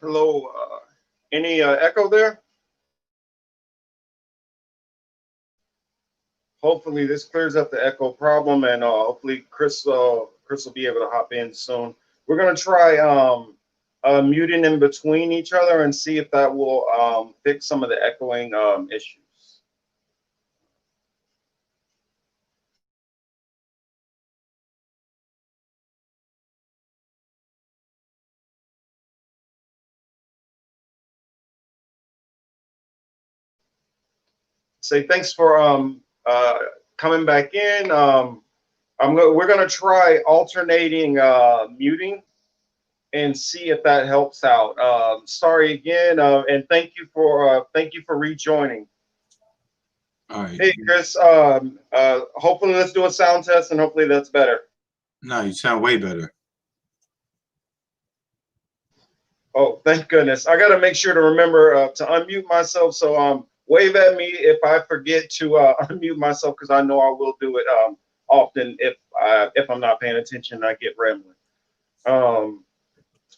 Hello. Any echo there? Hopefully this clears up the echo problem, and hopefully Chris will be able to hop in soon. We're gonna try muting in between each other and see if that will fix some of the echoing issues. Say thanks for coming back in. We're gonna try alternating muting and see if that helps out. Sorry again, and thank you for rejoining. All right. Hey Chris, hopefully let's do a sound test, and hopefully that's better. No, you sound way better. Oh, thank goodness! I got to make sure to remember to unmute myself. So wave at me if I forget to unmute myself, because I know I will do it often if I'm not paying attention and I get rambling. Um,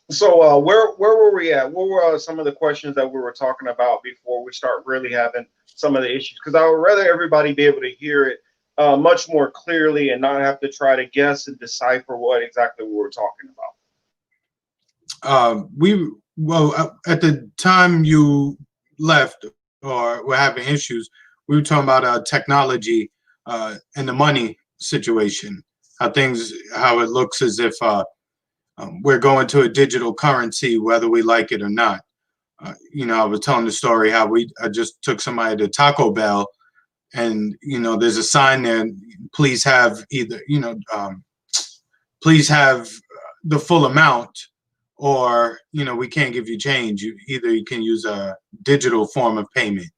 So where were we at? What were some of the questions that we were talking about before we start really having some of the issues? Because I would rather everybody be able to hear it much more clearly and not have to try to guess and decipher what exactly we were talking about. At the time you left or were having issues, we were talking about technology and the money situation. How it looks as if we're going to a digital currency, whether we like it or not. I was telling the story how I just took somebody to Taco Bell, and there's a sign there. Please have please have the full amount, or we can't give you change. You can use a digital form of payment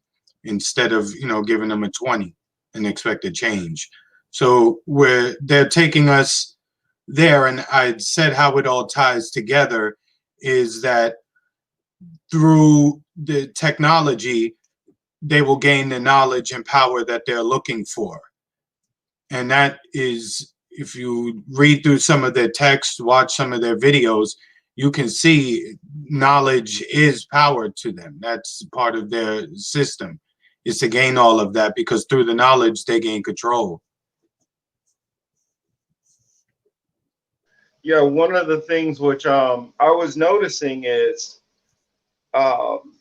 instead of giving them a 20 and expect a change. So they're taking us there, and I said how it all ties together is that through the technology they will gain the knowledge and power that they're looking for. And that is, if you read through some of their text, watch some of their videos, you can see knowledge is power to them. That's part of their system, is to gain all of that, because through the knowledge they gain control. Yeah, one of the things which I was noticing is um,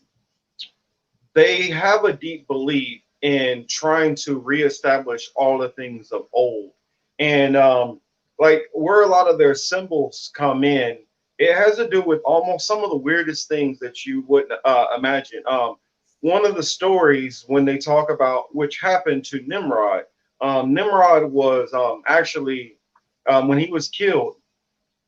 they have a deep belief in trying to reestablish all the things of old. And like where a lot of their symbols come in, it has to do with almost some of the weirdest things that you wouldn't imagine. One of the stories when they talk about which happened to Nimrod, Nimrod was actually, when he was killed,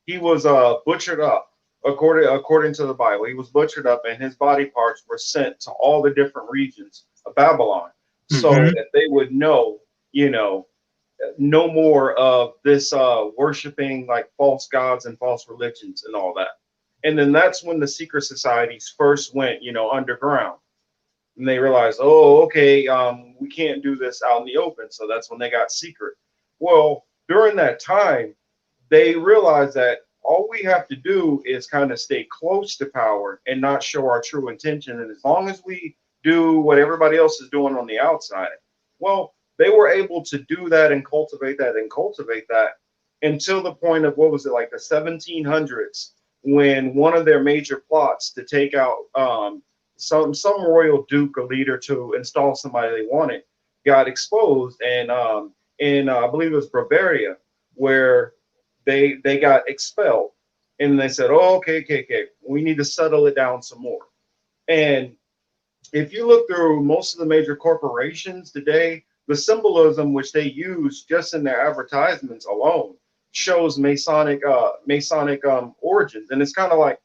he was butchered up according to the Bible. He was butchered up, and his body parts were sent to all the different regions of Babylon, so Mm-hmm. that they would know, you know, no more of this worshiping like false gods and false religions and all that. And then that's when the secret societies first went, underground, and they realized, oh, okay, we can't do this out in the open. So that's when they got secret. Well, during that time, they realized that all we have to do is kind of stay close to power and not show our true intention. And as long as we do what everybody else is doing on the outside, well, they were able to do that and cultivate that until the point of what was it, like the 1700s, when one of their major plots to take out some royal duke or leader to install somebody they wanted got exposed, and in I believe it was Bavaria, where they got expelled, and they said, "Oh, okay, we need to settle it down some more." And if you look through most of the major corporations today, the symbolism which they use just in their advertisements alone shows Masonic origins, and it's kind of like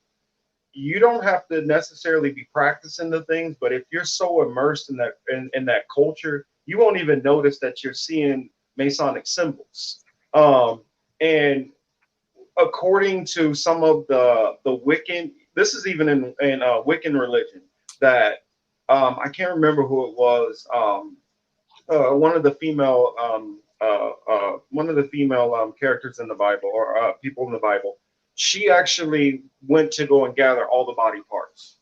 you don't have to necessarily be practicing the things, but if you're so immersed in that culture, you won't even notice that you're seeing Masonic symbols. And according to some of the Wiccan, this is even in Wiccan religion, that I can't remember who it was. One of the female characters in the Bible, or people in the Bible, she actually went to go and gather all the body parts,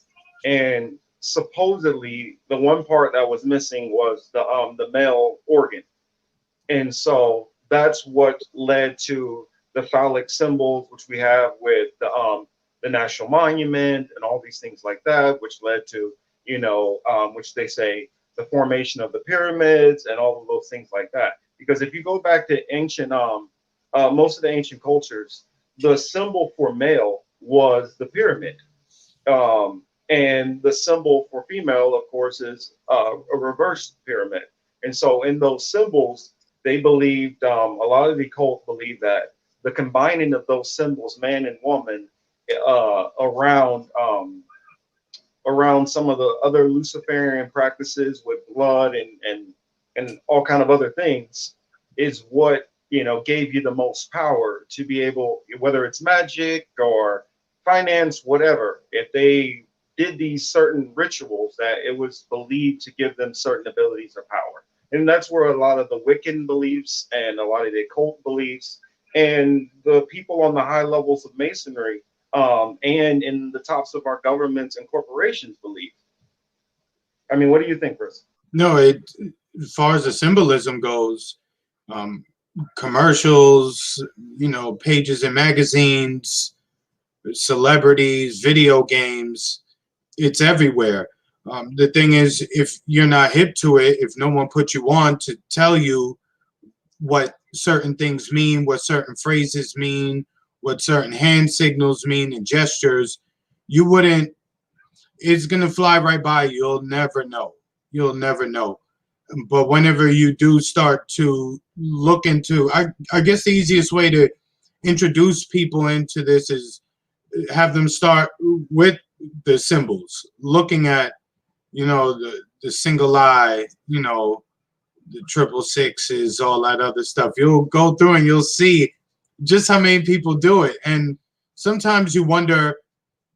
and supposedly the one part that was missing was the male organ, and so that's what led to the phallic symbols, which we have with the national monument and all these things like that, which led to, which they say the formation of the pyramids and all of those things like that. Because if you go back to ancient, most of the ancient cultures, the symbol for male was the pyramid. And the symbol for female, of course, is a reverse pyramid. And so in those symbols, they believed, a lot of the cult believed that the combining of those symbols, man and woman, around around some of the other Luciferian practices with blood and all kind of other things, is what gave you the most power to be able, whether it's magic or finance, whatever. If they did these certain rituals, that it was believed to give them certain abilities or power. And that's where a lot of the Wiccan beliefs and a lot of the occult beliefs and the people on the high levels of Masonry, and in the tops of our governments and corporations believe. I mean, what do you think, Chris? No, as far as the symbolism goes, um, commercials, pages in magazines, celebrities, video games, it's everywhere. The thing is, if you're not hip to it, if no one put you on to tell you what certain things mean, what certain phrases mean, what certain hand signals mean and gestures, you wouldn't, it's going to fly right by you. You'll never know. You'll never know. But whenever you do start to look into, I guess the easiest way to introduce people into this is have them start with the symbols, looking at, the single eye, the triple sixes, all that other stuff. You'll go through and you'll see just how many people do it. And sometimes you wonder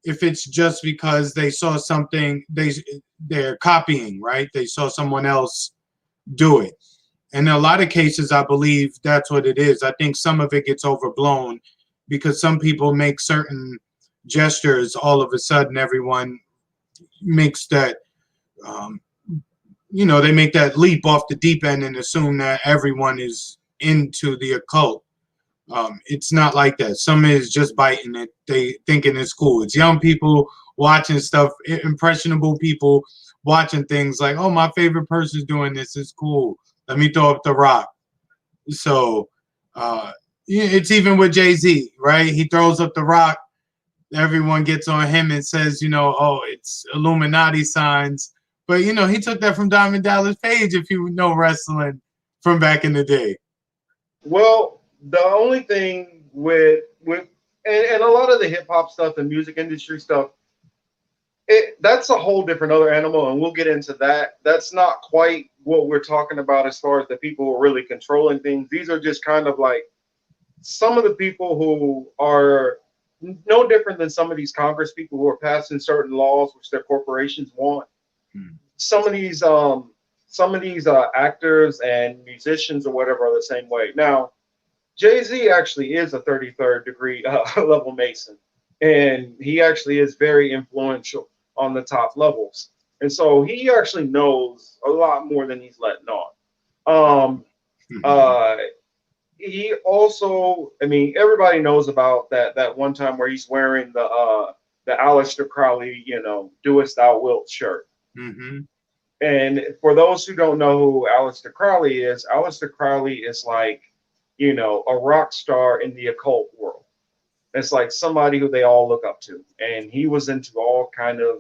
if it's just because they saw something, they're copying, right? They saw someone else do it. And in a lot of cases, I believe that's what it is. I think some of it gets overblown because some people make certain gestures. All of a sudden, everyone makes that, they make that leap off the deep end and assume that everyone is into the occult. It's not like that. Some is just biting it. They thinking it's cool. It's young people watching stuff, impressionable people watching things like, oh, my favorite person's doing this. It's cool. Let me throw up the rock. So it's even with Jay-Z, right? He throws up the rock. Everyone gets on him and says, oh, it's Illuminati signs. But, he took that from Diamond Dallas Page, if you know wrestling from back in the day. Well, the only thing with and a lot of the hip hop stuff and music industry stuff, that's a whole different other animal, and we'll get into that. That's not quite what we're talking about as far as the people who are really controlling things. These are just kind of like some of the people who are no different than some of these Congress people who are passing certain laws which their corporations want. Some of these actors and musicians or whatever are the same way. Now, Jay-Z actually is a 33rd degree level Mason, and he actually is very influential on the top levels. And so he actually knows a lot more than he's letting on. He also, I mean, everybody knows about that one time where he's wearing the Aleister Crowley, "Doest Thou Wilt" shirt. Mm-hmm. And for those who don't know who Aleister Crowley is like, a rock star in the occult world. It's like somebody who they all look up to, and he was into all kind of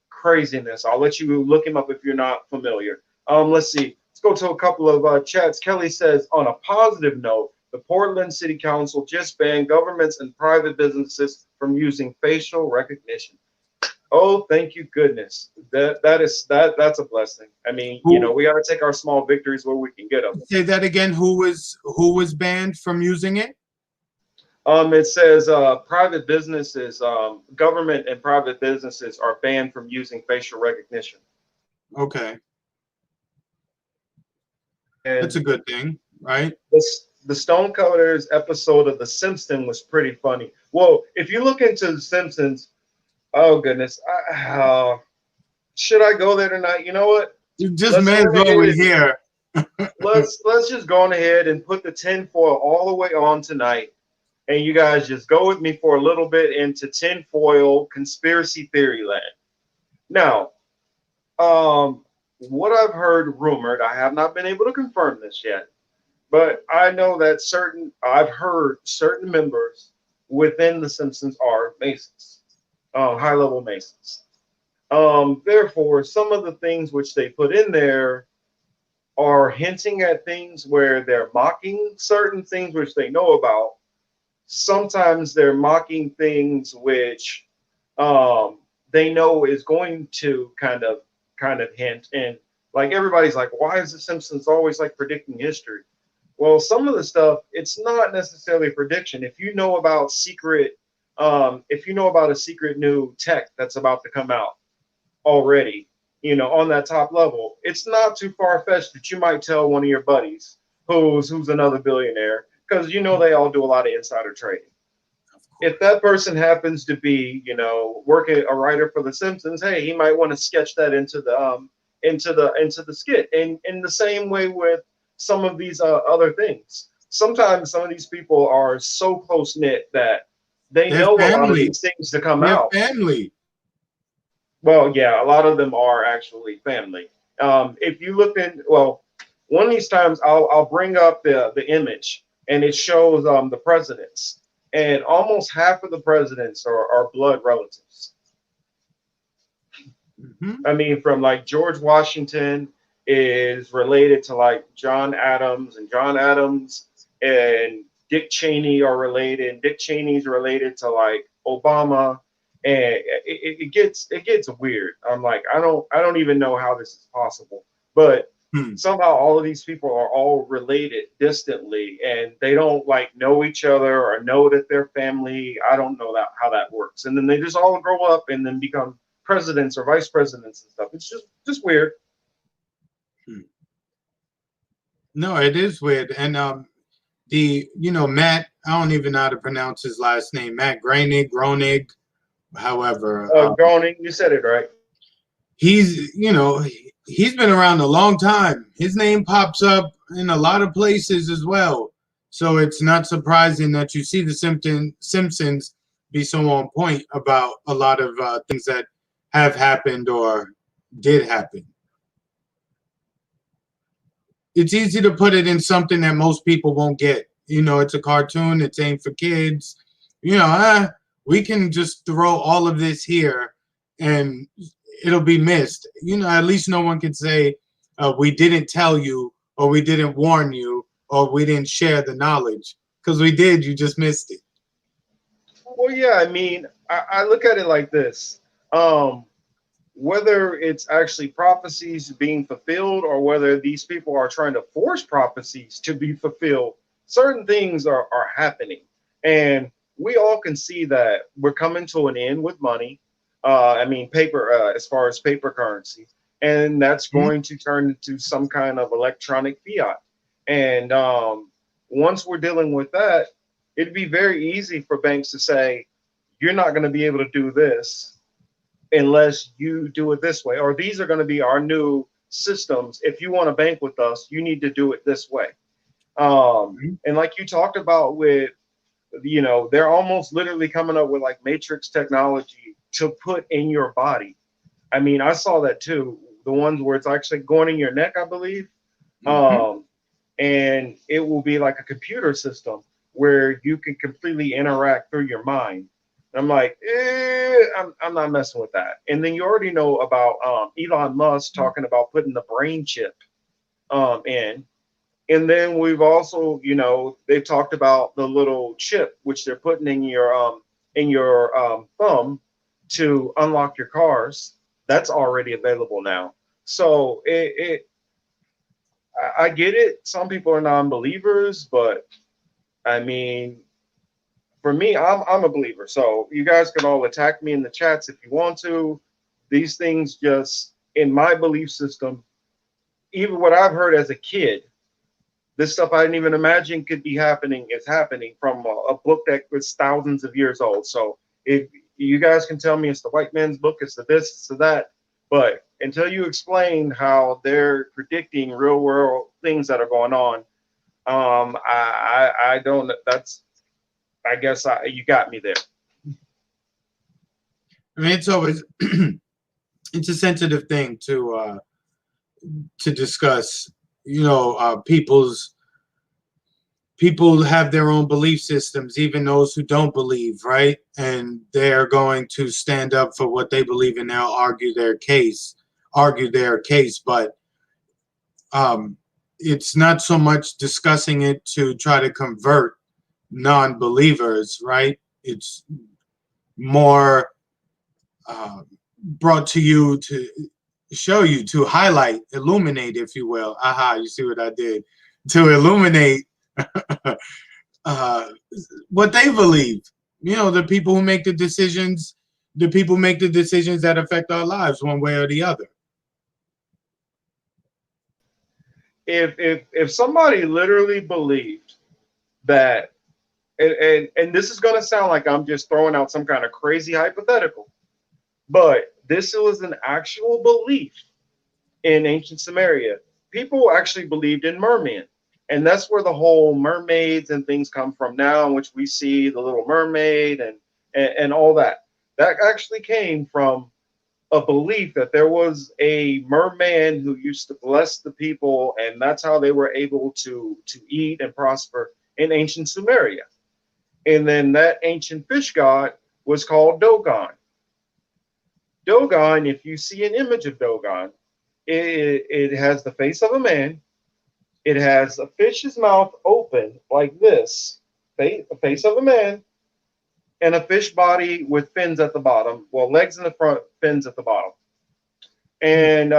craziness. I'll let you look him up if you're not familiar. Let's see. Let's go to a couple of chats. Kelly says, on a positive note, the Portland City Council just banned governments and private businesses from using facial recognition. Oh, thank you, goodness. That's a blessing. I mean, we got to take our small victories where we can get them. Say that again. Who was banned from using it? It says private businesses, government and private businesses are banned from using facial recognition. Okay. And that's a good thing, right? the Stonecutters episode of The Simpsons was pretty funny. Well, if you look into The Simpsons, oh goodness, should I go there tonight? You know what? You just Let's may go as on well ahead. we're here. Let's just go on ahead and put the tinfoil all the way on tonight, and you guys just go with me for a little bit into tinfoil conspiracy theory land. Now, um, what I've heard rumored, I have not been able to confirm this yet, but I know that I've heard certain members within the Simpsons are Masons, high level Masons. Therefore, some of the things which they put in there are hinting at things where they're mocking certain things which they know about. Sometimes they're mocking things which they know is going to kind of hint. And like everybody's like, why is the Simpsons always like predicting history? Well, some of the stuff it's not necessarily a prediction. If you know about a secret new tech that's about to come out already, on that top level, it's not too far fetched that you might tell one of your buddies who's another billionaire, because they all do a lot of insider trading. If that person happens to be, working a writer for The Simpsons, hey, he might want to sketch that into the skit. And in the same way with some of these other things, sometimes some of these people are so close knit that they They're know a lot of family. these things to come They're out. family. Well, yeah, a lot of them are actually family. If you look in, well, one of these times I'll bring up the image, and it shows the presidents, and almost half of the presidents are blood relatives. Hmm. I mean, from like George Washington is related to like John Adams, and John Adams and Dick Cheney are related, and Dick Cheney's related to like Obama, and it gets weird. I'm like, I don't even know how this is possible, but Hmm. somehow all of these people are all related distantly, and they don't like know each other or know that they're family. I don't know that how that works, and then they just all grow up and then become presidents or vice presidents and stuff. It's just weird. Hmm. No, it is weird. And Matt, I don't even know how to pronounce his last name. Matt Groening. However, Groaning, you said it right. he's been around a long time. His name pops up in a lot of places as well. So it's not surprising that you see the Simpsons be so on point about a lot of things that have happened or did happen. It's easy to put it in something that most people won't get. It's a cartoon. It's aimed for kids. We can just throw all of this here, and it'll be missed. At least no one can say we didn't tell you, or we didn't warn you, or we didn't share the knowledge, because we did. You just missed it. Well, yeah, I mean, I look at it like this. Um, Whether it's actually prophecies being fulfilled or whether these people are trying to force prophecies to be fulfilled, certain things are happening. And we all can see that we're coming to an end with money. I mean, paper, as far as paper currency, and that's Mhm. going to turn into some kind of electronic fiat. And once we're dealing with that, it'd be very easy for banks to say, you're not going to be able to do this unless you do it this way, or these are going to be our new systems. If you want to bank with us, you need to do it this way. And like you talked about with, they're almost literally coming up with like matrix technology to put in your body. I mean, I saw that too. The ones where it's actually going in your neck, I believe. Mhm. Um, and it will be like a computer system where you can completely interact through your mind. I'm like, I'm not messing with that. And then you already know about Elon Musk talking about putting the brain chip in. And then we've also, they've talked about the little chip which they're putting in your thumb to unlock your cars. That's already available now. So I get it. Some people are non-believers, but I mean, for me, I'm a believer. So you guys can all attack me in the chats if you want to. These things just in my belief system, even what I've heard as a kid, This stuff I didn't even imagine could be happening is happening from a book that was thousands of years old. So if you guys can tell me it's the white man's book, it's the this, it's the that, but until you explain how they're predicting real world things that are going on, I don't. That's I guess you got me there. I mean, it's always it's a sensitive thing to discuss. You know, people have their own belief systems, even those who don't believe, right? And they're going to stand up for what they believe and they'll argue their case. But it's not so much discussing it to try to convert non-believers, right? It's more brought to you to show you, to highlight, illuminate, if you will. Aha, you see what I did? To illuminate uh, what they believe. You know, the people who make the decisions, that affect our lives one way or the other. If somebody literally believed that, and this is going to sound like I'm just throwing out some kind of crazy hypothetical, but this was an actual belief in ancient Samaria. People actually believed in mermen. And that's where the whole mermaids and things come from now, in which we see the Little Mermaid and all that. That actually came from a belief that there was a merman who used to bless the people, and that's how they were able to eat and prosper in ancient Sumeria. And then that ancient fish god was called Dogon. Dogon, if you see an image of Dogon, it has the face of a man. It has a fish's mouth open like this, the face of a man, and a fish body with fins at the bottom. Well, legs in the front, fins at the bottom. And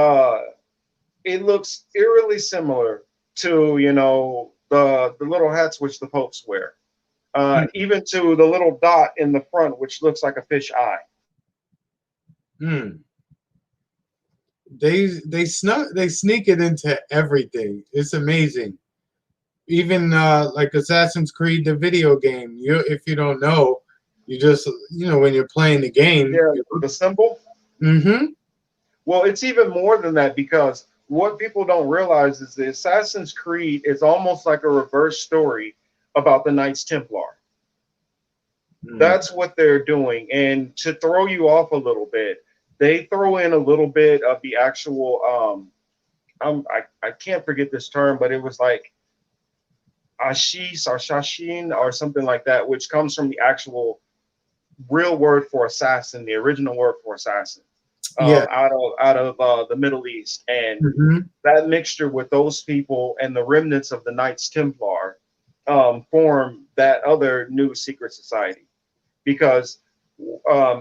it looks eerily similar to, the little hats which the popes wear. Even to the little dot in the front, which looks like a fish eye. Hmm. They sneak it into everything. It's amazing. Even like Assassin's Creed, the video game. If you don't know, you just when you're playing the game. Yeah, the symbol. Mm-hmm. Well, it's even more than that, because what people don't realize is the Assassin's Creed is almost like a reverse story about the Knights Templar. That's what they're doing. And to throw you off a little bit, they throw in a little bit of the actual I can't forget this term, but it was like Ashish or Shashin or something like that, which comes from the actual real word for assassin, the original word for assassin, Yeah. out of the Middle East. And Mm-hmm. that mixture with those people and the remnants of the Knights Templar form that other new secret society. Because,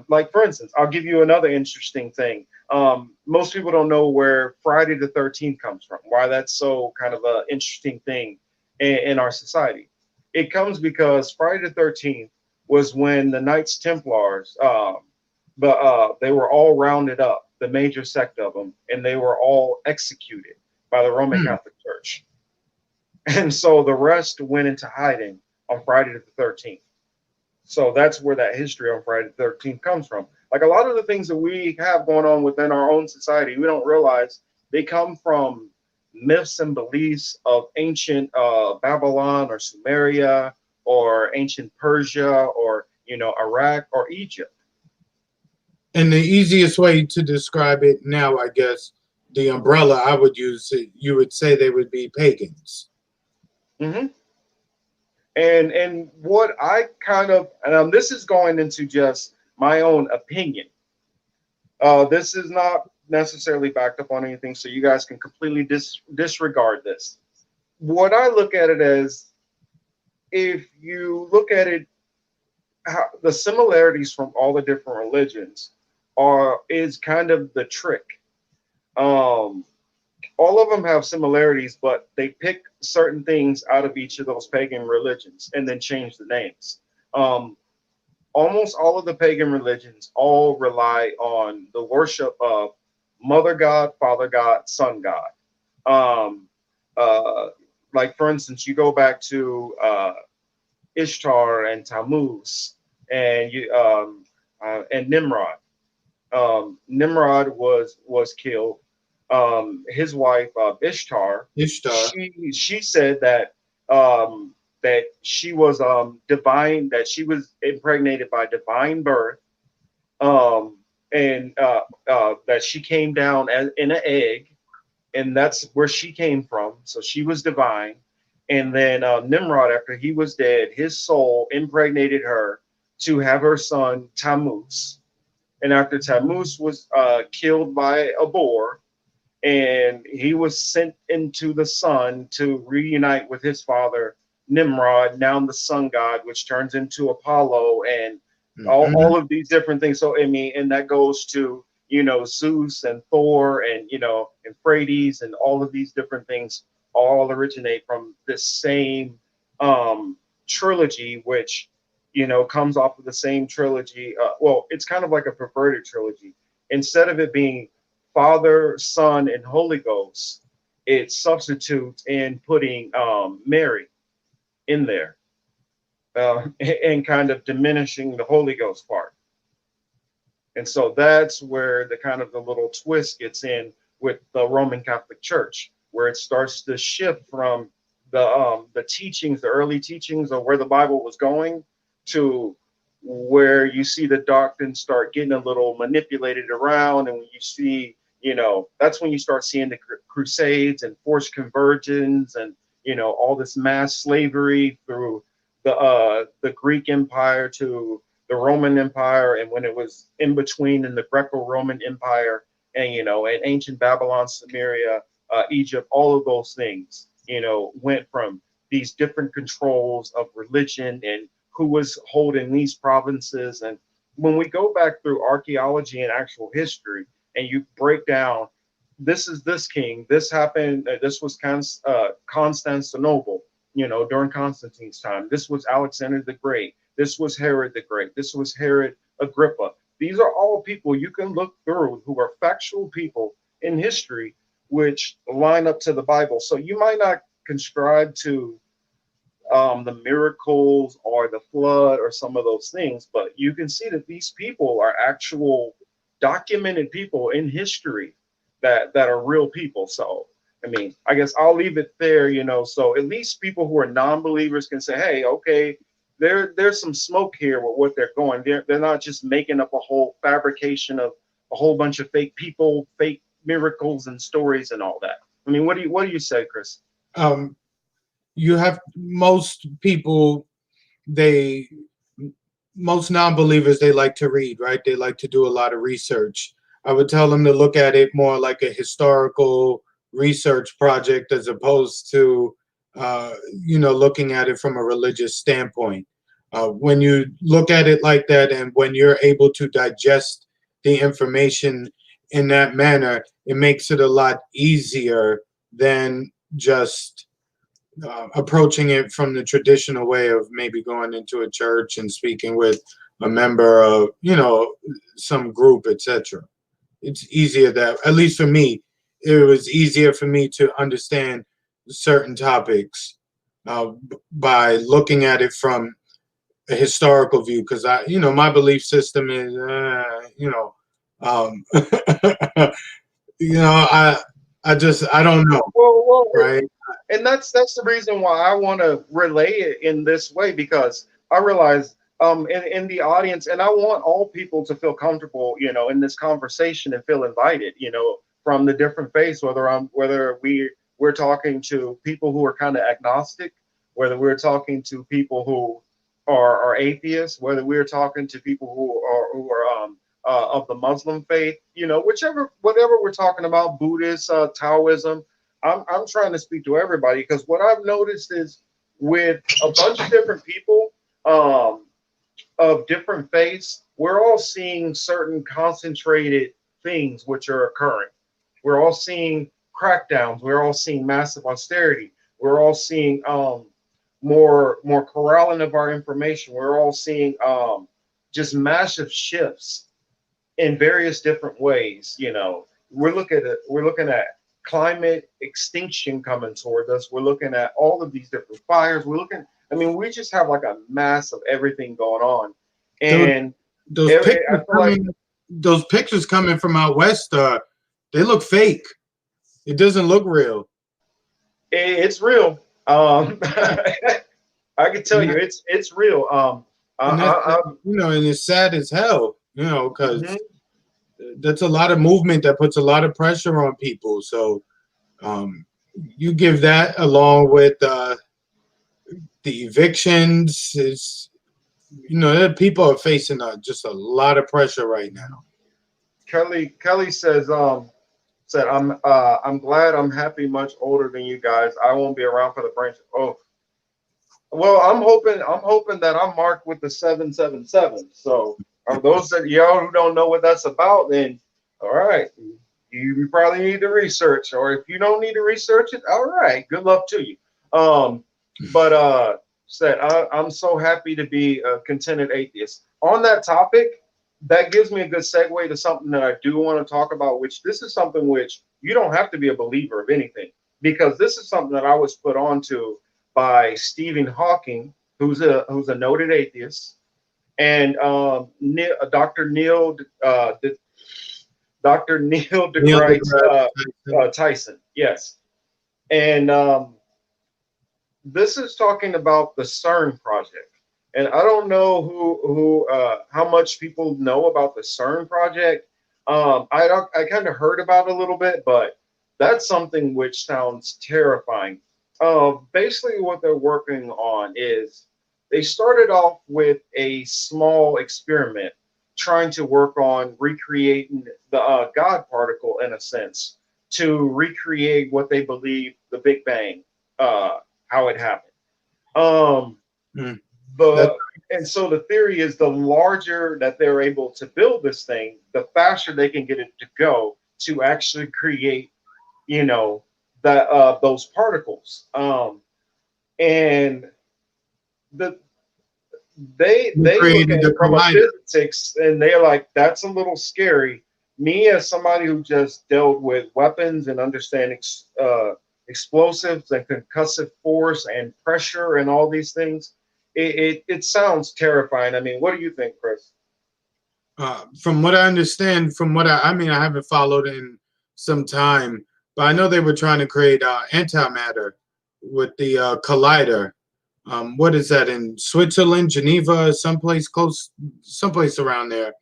like, for instance, I'll give you another interesting thing. Most people don't know where Friday the 13th comes from, why that's so kind of an interesting thing in our society. It comes because Friday the 13th was when the Knights Templars, but they were all rounded up, the major sect of them, and they were all executed by the Roman Catholic Church. And so the rest went into hiding on Friday the 13th. So that's where that history on Friday the 13th comes from. Like a lot of the things that we have going on within our own society, we don't realize they come from myths and beliefs of ancient Babylon or Sumeria or ancient Persia or, Iraq or Egypt. And the easiest way to describe it now, I guess, the umbrella I would use, you would say they would be pagans. Mm-hmm. And what I kind of, and this is going into just my own opinion. This is not necessarily backed up on anything, so you guys can completely disregard this. What I look at it as, if you look at it, how, the similarities from all the different religions is kind of the trick. Um, all of them have similarities, but they pick certain things out of each of those pagan religions and then change the names. Um, Almost all of the pagan religions all rely on the worship of Mother God, Father God, Son God. Um, uh, like for instance, you go back to Ishtar and Tammuz and you and Nimrod. Nimrod was killed. His wife Ishtar, Ishtar. she said that she was divine, that she was impregnated by divine birth, um, and that she came down as in an egg, and that's where she came from. So she was divine. And then Nimrod, after he was dead, his soul impregnated her to have her son Tammuz. And after Tammuz was killed by a boar, and he was sent into the sun to reunite with his father Nimrod, now the sun god, which turns into Apollo and all Hmm. of these different things. So I mean, and that goes to Zeus and Thor and Euphrates and all of these different things all originate from this same um, trilogy, which comes off of the same trilogy. Well, it's kind of like a perverted trilogy. Instead of it being Father, Son, and Holy Ghost, it substitutes in putting Mary in there and kind of diminishing the Holy Ghost part. And so that's where the kind of the little twist gets in with the Roman Catholic Church, where it starts to shift from the teachings, the early teachings of where the Bible was going, to where you see the doctrines start getting a little manipulated around, and when you see, that's when you start seeing the Crusades and forced conversions, and all this mass slavery through the Greek Empire to the Roman Empire, and when it was in between in the Greco-Roman Empire, and and ancient Babylon, Samaria, Egypt, all of those things, went from these different controls of religion and who was holding these provinces. And when we go back through archaeology and actual history, and you break down, this is this king, this happened, this was Constantinople, during Constantine's time. This was Alexander the Great. This was Herod the Great. This was Herod Agrippa. These are all people you can look through who are factual people in history, which line up to the Bible. So you might not conscribe to the miracles or the flood or some of those things, but you can see that these people are actual documented people in history that are real people. So I mean, I guess I'll leave it there, so at least people who are non-believers can say, hey, okay, there's some smoke here with what they're going. They're not just making up a whole fabrication of a whole bunch of fake people, fake miracles and stories and all that. I mean, what do you say, Chris? Um, you have most people, they most non-believers, they like to read, right? They like to do a lot of research. I would tell them to look at it more like a historical research project as opposed to looking at it from a religious standpoint. When you look at it like that, and when you're able to digest the information in that manner, it makes it a lot easier than just approaching it from the traditional way of maybe going into a church and speaking with a member of some group, etc. It's easier that, at least for me, it was easier for me to understand certain topics by looking at it from a historical view, because my belief system is um, I don't know, Well, right. and that's the reason why I want to relay it in this way, because I realize in the audience, and I want all people to feel comfortable, in this conversation and feel invited, from the different faiths, whether we're talking to people who are kind of agnostic, whether we're talking to people who are atheists, whether we're talking to people who are of the Muslim faith, whatever we're talking about, Buddhist, Taoism. I'm trying to speak to everybody, because what I've noticed is with a bunch of different people um, of different faiths, we're all seeing certain concentrated things which are occurring. We're all seeing crackdowns. We're all seeing massive austerity. We're all seeing more corralling of our information. We're all seeing just massive shifts in various different ways. We're looking at climate extinction coming toward us. We're looking at all of these different fires. We're looking. I mean, we just have like a mass of everything going on, Those and those I pictures feel like coming from out west, they look fake. It doesn't look real. it's real. I can tell And you, that, it's real. and that's I and it's sad as hell, mhm. because that's a lot of movement that puts a lot of pressure on people. So um, you give that along with the evictions. Is people are facing just a lot of pressure right now. Kelly said I'm glad I'm happy much older than you guys. I won't be around for the branch. Oh, well, I'm hoping that I'm marked with the 777. So those that y'all who don't know what that's about, then all right, you probably need to research, or if you don't need to research it, all right, good luck to you. Um, but said I'm so happy to be a contented atheist. On that topic, that gives me a good segue to something that I do want to talk about, which this is something which you don't have to be a believer of anything, because this is something that I was put onto by Stephen Hawking, who's a noted atheist, and Dr. Neil Neil deGrasse deGrasse Tyson. Tyson. Yes, and this is talking about the CERN project. And I don't know how much people know about the CERN project. I kind of heard about it a little bit, but that's something which sounds terrifying. Basically, what they're working on is they started off with a small experiment trying to work on recreating the God particle in a sense to recreate what they believe the Big Bang, how it happened. Um, Mm. That the and so the theory is the larger that they're able to build this thing, the faster they can get it to go to actually create, you know, that those particles. And the we they look created at the it from a collider. physics, and they're like, that's a little scary. Me, as somebody who just dealt with weapons and understanding explosives and concussive force and pressure and all these things, it sounds terrifying. I mean, what do you think, Chris? From what I understand, from what I mean, I haven't followed in some time, but I know they were trying to create antimatter with the collider. What is that in Switzerland, Geneva, someplace close, someplace around there?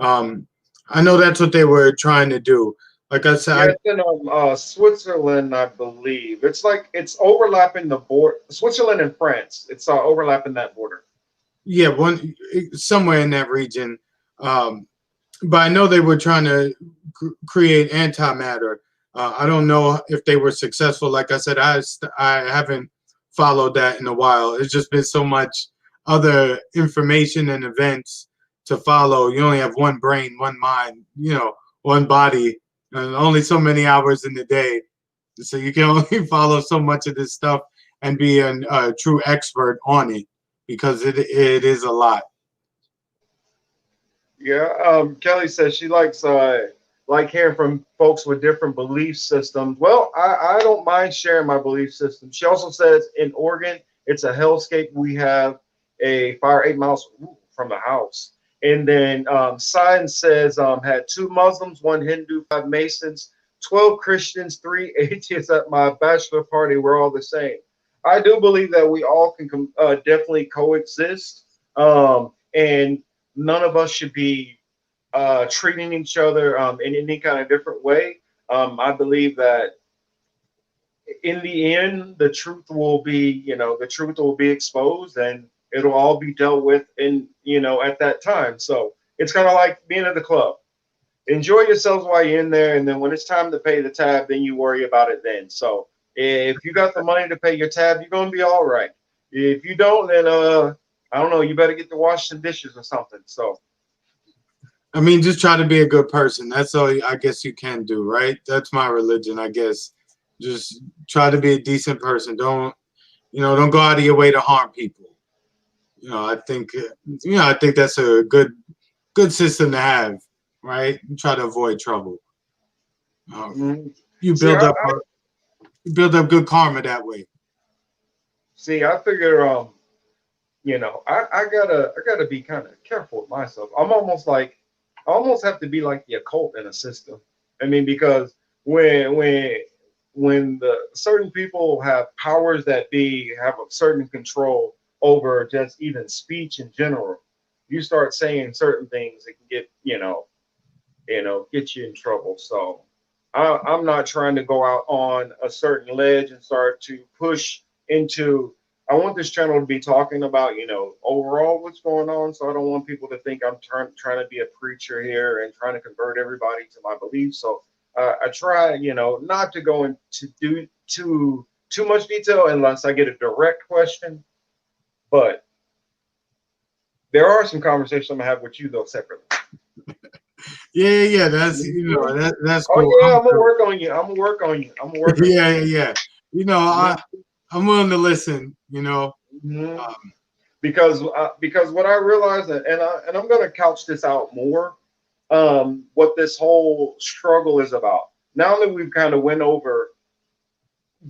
Um, I know that's what they were trying to do. Like I said, Yeah, it's in Switzerland, I believe. It's like it's overlapping the border. Switzerland and France. It's overlapping that border. yeah, one somewhere in that region. Um, but I know they were trying to create antimatter. I don't know if they were successful. Like I said, I haven't followed that in a while. It's just been so much other information and events to follow. You only have one brain, one mind, one body, and only so many hours in the day. So you can only follow so much of this stuff and be a true expert on it because it is a lot. Yeah, Kelly says she likes like hearing from folks with different belief systems. Well, I don't mind sharing my belief system. She also says in Oregon, it's a hellscape. We have a fire 8 miles from the house. And then Sign says had two Muslims, one Hindu, five Masons, 12 Christians, three atheists at my bachelor party. We're all the same. I do believe that we all can definitely coexist. And none of us should be treating each other in any kind of different way. I believe that in the end, the truth will be exposed, and it'll all be dealt with at that time. So it's kind of like being at the club. Enjoy yourselves while you're in there, and then when it's time to pay the tab, then you worry about it then. So if you got the money to pay your tab, you're gonna be all right. If you don't, then I don't know, you better get to wash some dishes or something. So I mean, just try to be a good person. That's all I guess you can do, right? That's my religion, I guess. Just try to be a decent person. Don't go out of your way to harm people. I think that's a good system to have, right? Try to avoid trouble. mhm. You See, build up good karma that way. I figure, I gotta be kind of careful with myself. I'm almost like, I almost have to be like the occult in a system. I mean, because when when when the certain people have powers that be have a certain control over just even speech in general, you start saying certain things that can get get you in trouble. So I'm not trying to go out on a certain ledge and start to push into. I want this channel to be talking about, overall what's going on. So I don't want people to think I'm trying to be a preacher here and trying to convert everybody to my beliefs. So I try, not to go into too much detail unless I get a direct question. But there are some conversations I'm gonna have with you though separately. Yeah. That's that's Oh cool. yeah, I'm gonna work on you. I'm gonna work on you. I'm gonna work on you. Yeah. I'm willing to listen. Mhm. Um, Because what I realized, and I'm gonna couch this out more, what this whole struggle is about. Now that we've kind of went over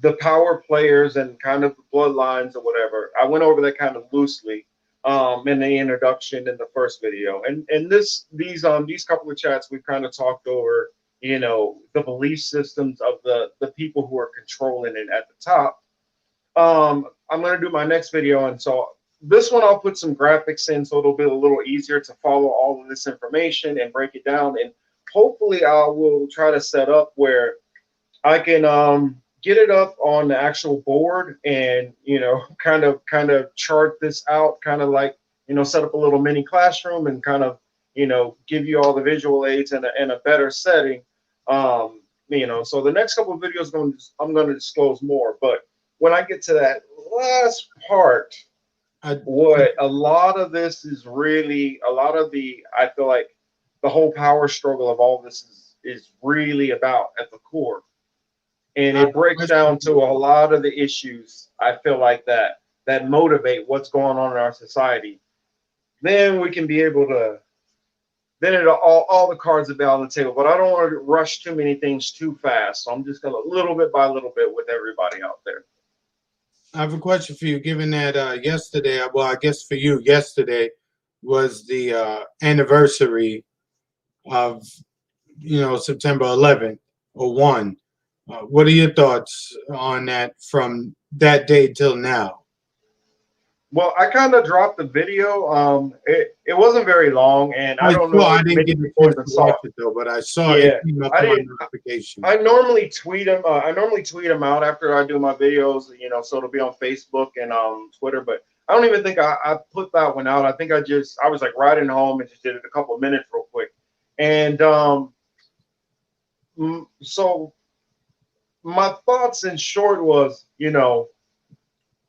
the power players and kind of the bloodlines or whatever, I went over that kind of loosely in the introduction in the first video, and these couple of chats we've kind of talked over, the belief systems of the people who are controlling it at the top. I'm going to do my next video, and so this one I'll put some graphics in so it'll be a little easier to follow all of this information and break it down, and hopefully I will try to set up where I can get it up on the actual board and kind of chart this out, kind of like set up a little mini classroom and kind of give you all the visual aids in a better setting. So the next couple of videos I'm going to disclose more, but when I get to that last part, I, what a lot of this is really a lot of the I feel like the whole power struggle of all this is really about at the core, and I it breaks down to a lot of the issues I feel like that motivate what's going on in our society. Then we can be able to then it all the cards will be on the table. But I don't want to rush too many things too fast, so I'm just gonna little bit by little bit with everybody out there. I have a question for you. Given that yesterday, well, I guess for you, yesterday was the anniversary of September 11th or 1. What are your thoughts on that from that day till now? Well, I kind of dropped the video. It wasn't very long, and I don't know I if didn't many get the people chance even to saw watch it. it though, but I saw it Yeah, came up I to my didn't. notification. I normally tweet them. I normally tweet them out after I do my videos. So it'll be on Facebook and Twitter. But I don't even think I put that one out. I think I was like riding home and just did it a couple of minutes real quick. And so my thoughts in short was,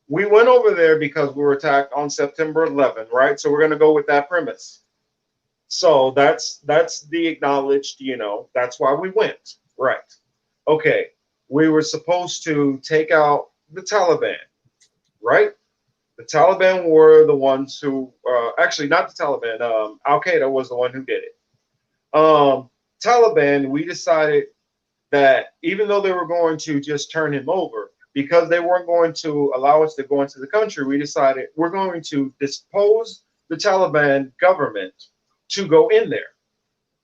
we went over there because we were attacked on September 11th, right? So we're gonna go with that premise. So that's the acknowledged, that's why we went, right? Okay, we were supposed to take out the Taliban, right? The Taliban were the ones who, actually not the Taliban. Al Qaeda was the one who did it. Taliban, we decided that even though they were going to just turn him over, because they weren't going to allow us to go into the country, we decided we're going to dispose the Taliban government to go in there.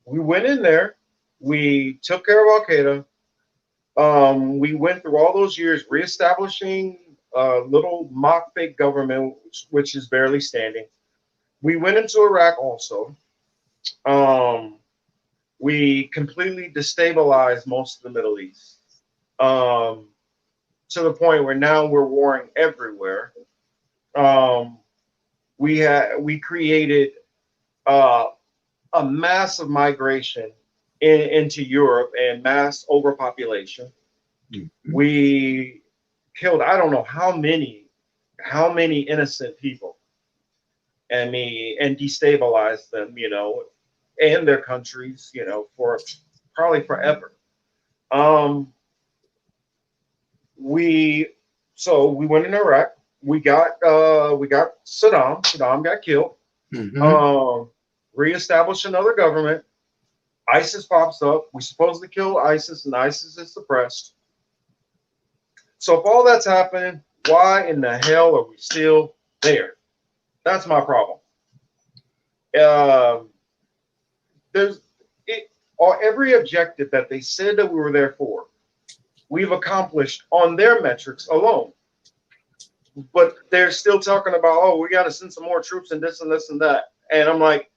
We went in there, we took care of Al Qaeda. We went through all those years reestablishing a little mock fake government, which is barely standing. We went into Iraq also. Um, we completely destabilized most of the Middle East. Um, to the point where now we're warring everywhere. Um, we created uh, a massive migration into Europe and mass overpopulation. Mhm. We killed I don't know how many innocent people, and destabilized them, and their countries, for probably forever. Um, we we went in Iraq. We got Saddam. Saddam got killed. Mhm. Um, Reestablished another government. ISIS pops up. We supposedly kill ISIS, and ISIS is suppressed. So if all that's happening, why in the hell are we still there? That's my problem. Um, there's it, every objective that they said that we were there for, we've accomplished on their metrics alone. But they're still talking about, oh, we got to send some more troops and this and this and that. And I'm like,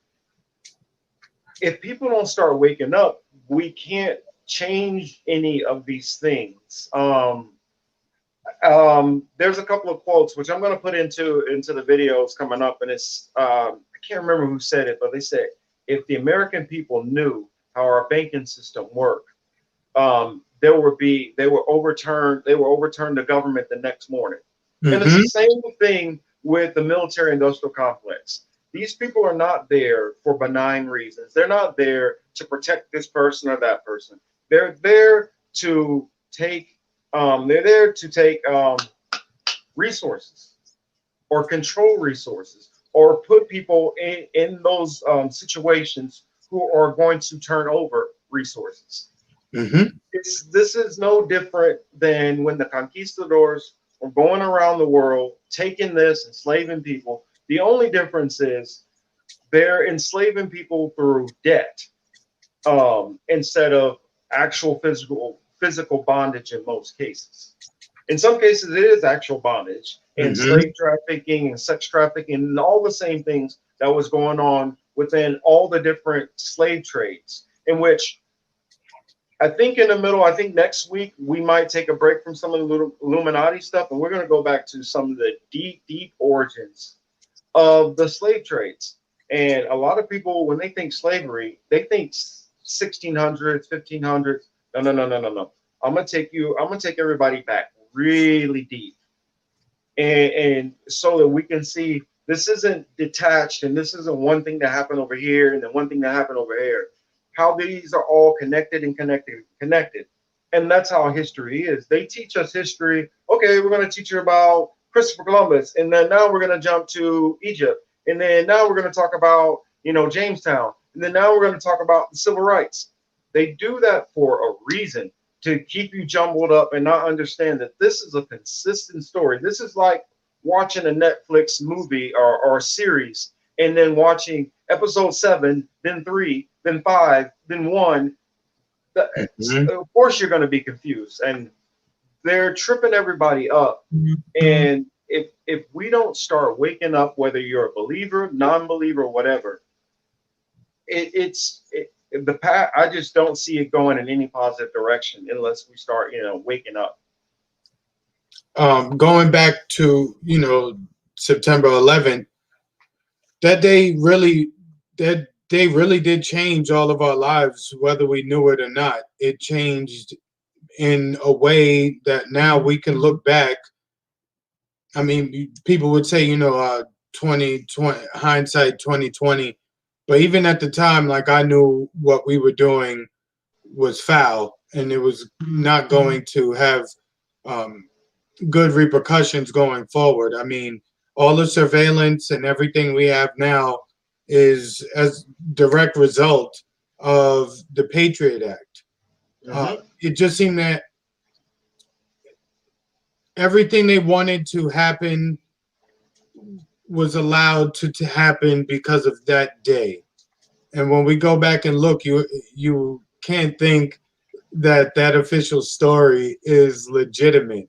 if people don't start waking up, we can't change any of these things. There's a couple of quotes which I'm going to put into the videos coming up, and it's I can't remember who said it, but they said if the American people knew how our banking system worked, they were overturn the government the next morning. And it's Mm-hmm. the same thing with the military industrial complex. These people are not there for benign reasons. They're not there to protect this person or that person. They're there to take resources or control resources or put people in those situations who are going to turn over resources. Mm-hmm. This is no different than when the conquistadors were going around the world, taking this, enslaving people. The only difference is they're enslaving people through debt instead of actual physical bondage in most cases. In some cases, it is actual bondage and Mm-hmm. slave trafficking and sex trafficking and all the same things that was going on within all the different slave trades, in which I think in the middle, I think next week we might take a break from some of the Illuminati stuff, and we're going to go back to some of the deep origins of the slave trades. And a lot of people, when they think slavery, they think 1600s, 1500s. No. I'm gonna take everybody back really deep, and so that we can see this isn't detached, and this isn't one thing that happened over here and then one thing that happened over here. How these are all connected and connected and connected. And that's how history is. They teach us history. Okay, we're going to teach you about Christopher Columbus, and then now we're going to jump to Egypt, and then now we're going to talk about Jamestown, and then now we're going to talk about the civil rights. They do that for a reason, to keep you jumbled up and not understand that this is a consistent story. This is like watching a Netflix movie or series and then watching episode 7, then 3, then 5, then 1. Mm-hmm. Of course, you're going to be confused, and they're tripping everybody up. And if we don't start waking up, whether you're a believer, non-believer, whatever, the path. I just don't see it going in any positive direction unless we start, waking up. Going back to September 11th, that day really did change all of our lives, whether we knew it or not. It changed in a way that now we can look back. I mean, people would say, 2020 hindsight 2020, but even at the time, like, I knew what we were doing was foul, and it was not going to have um, good repercussions going forward. I mean, all the surveillance and everything we have now is as direct result of the Patriot Act. It just seemed that everything they wanted to happen was allowed to happen because of that day. And when we go back and look, you can't think that that official story is legitimate.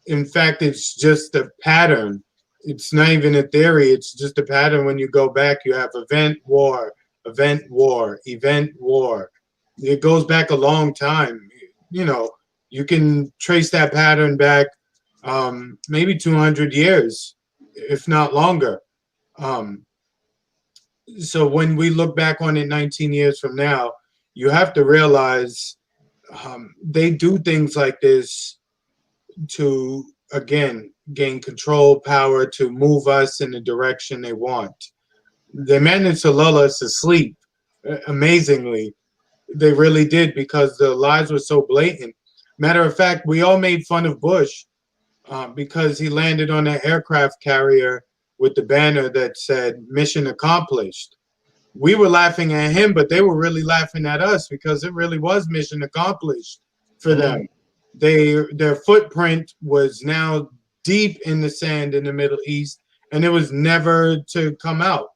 In fact, it's just a pattern. It's not even a theory. It's just a pattern. When you go back, you have event, war, event, war, event, war. It goes back a long time. You can trace that pattern back maybe 200 years, if not longer. Um, so when we look back on it 19 years from now, you have to realize they do things like this to, again, gain control, power, to move us in the direction they want. They managed to lull us to sleep, amazingly. They really did, because the lies were so blatant. Matter of fact, we all made fun of Bush because he landed on an aircraft carrier with the banner that said "Mission Accomplished." we were laughing at him, but they were really laughing at us because it really was mission accomplished for them. Mm, Their footprint was now deep in the sand in the Middle East, and it was never to come out.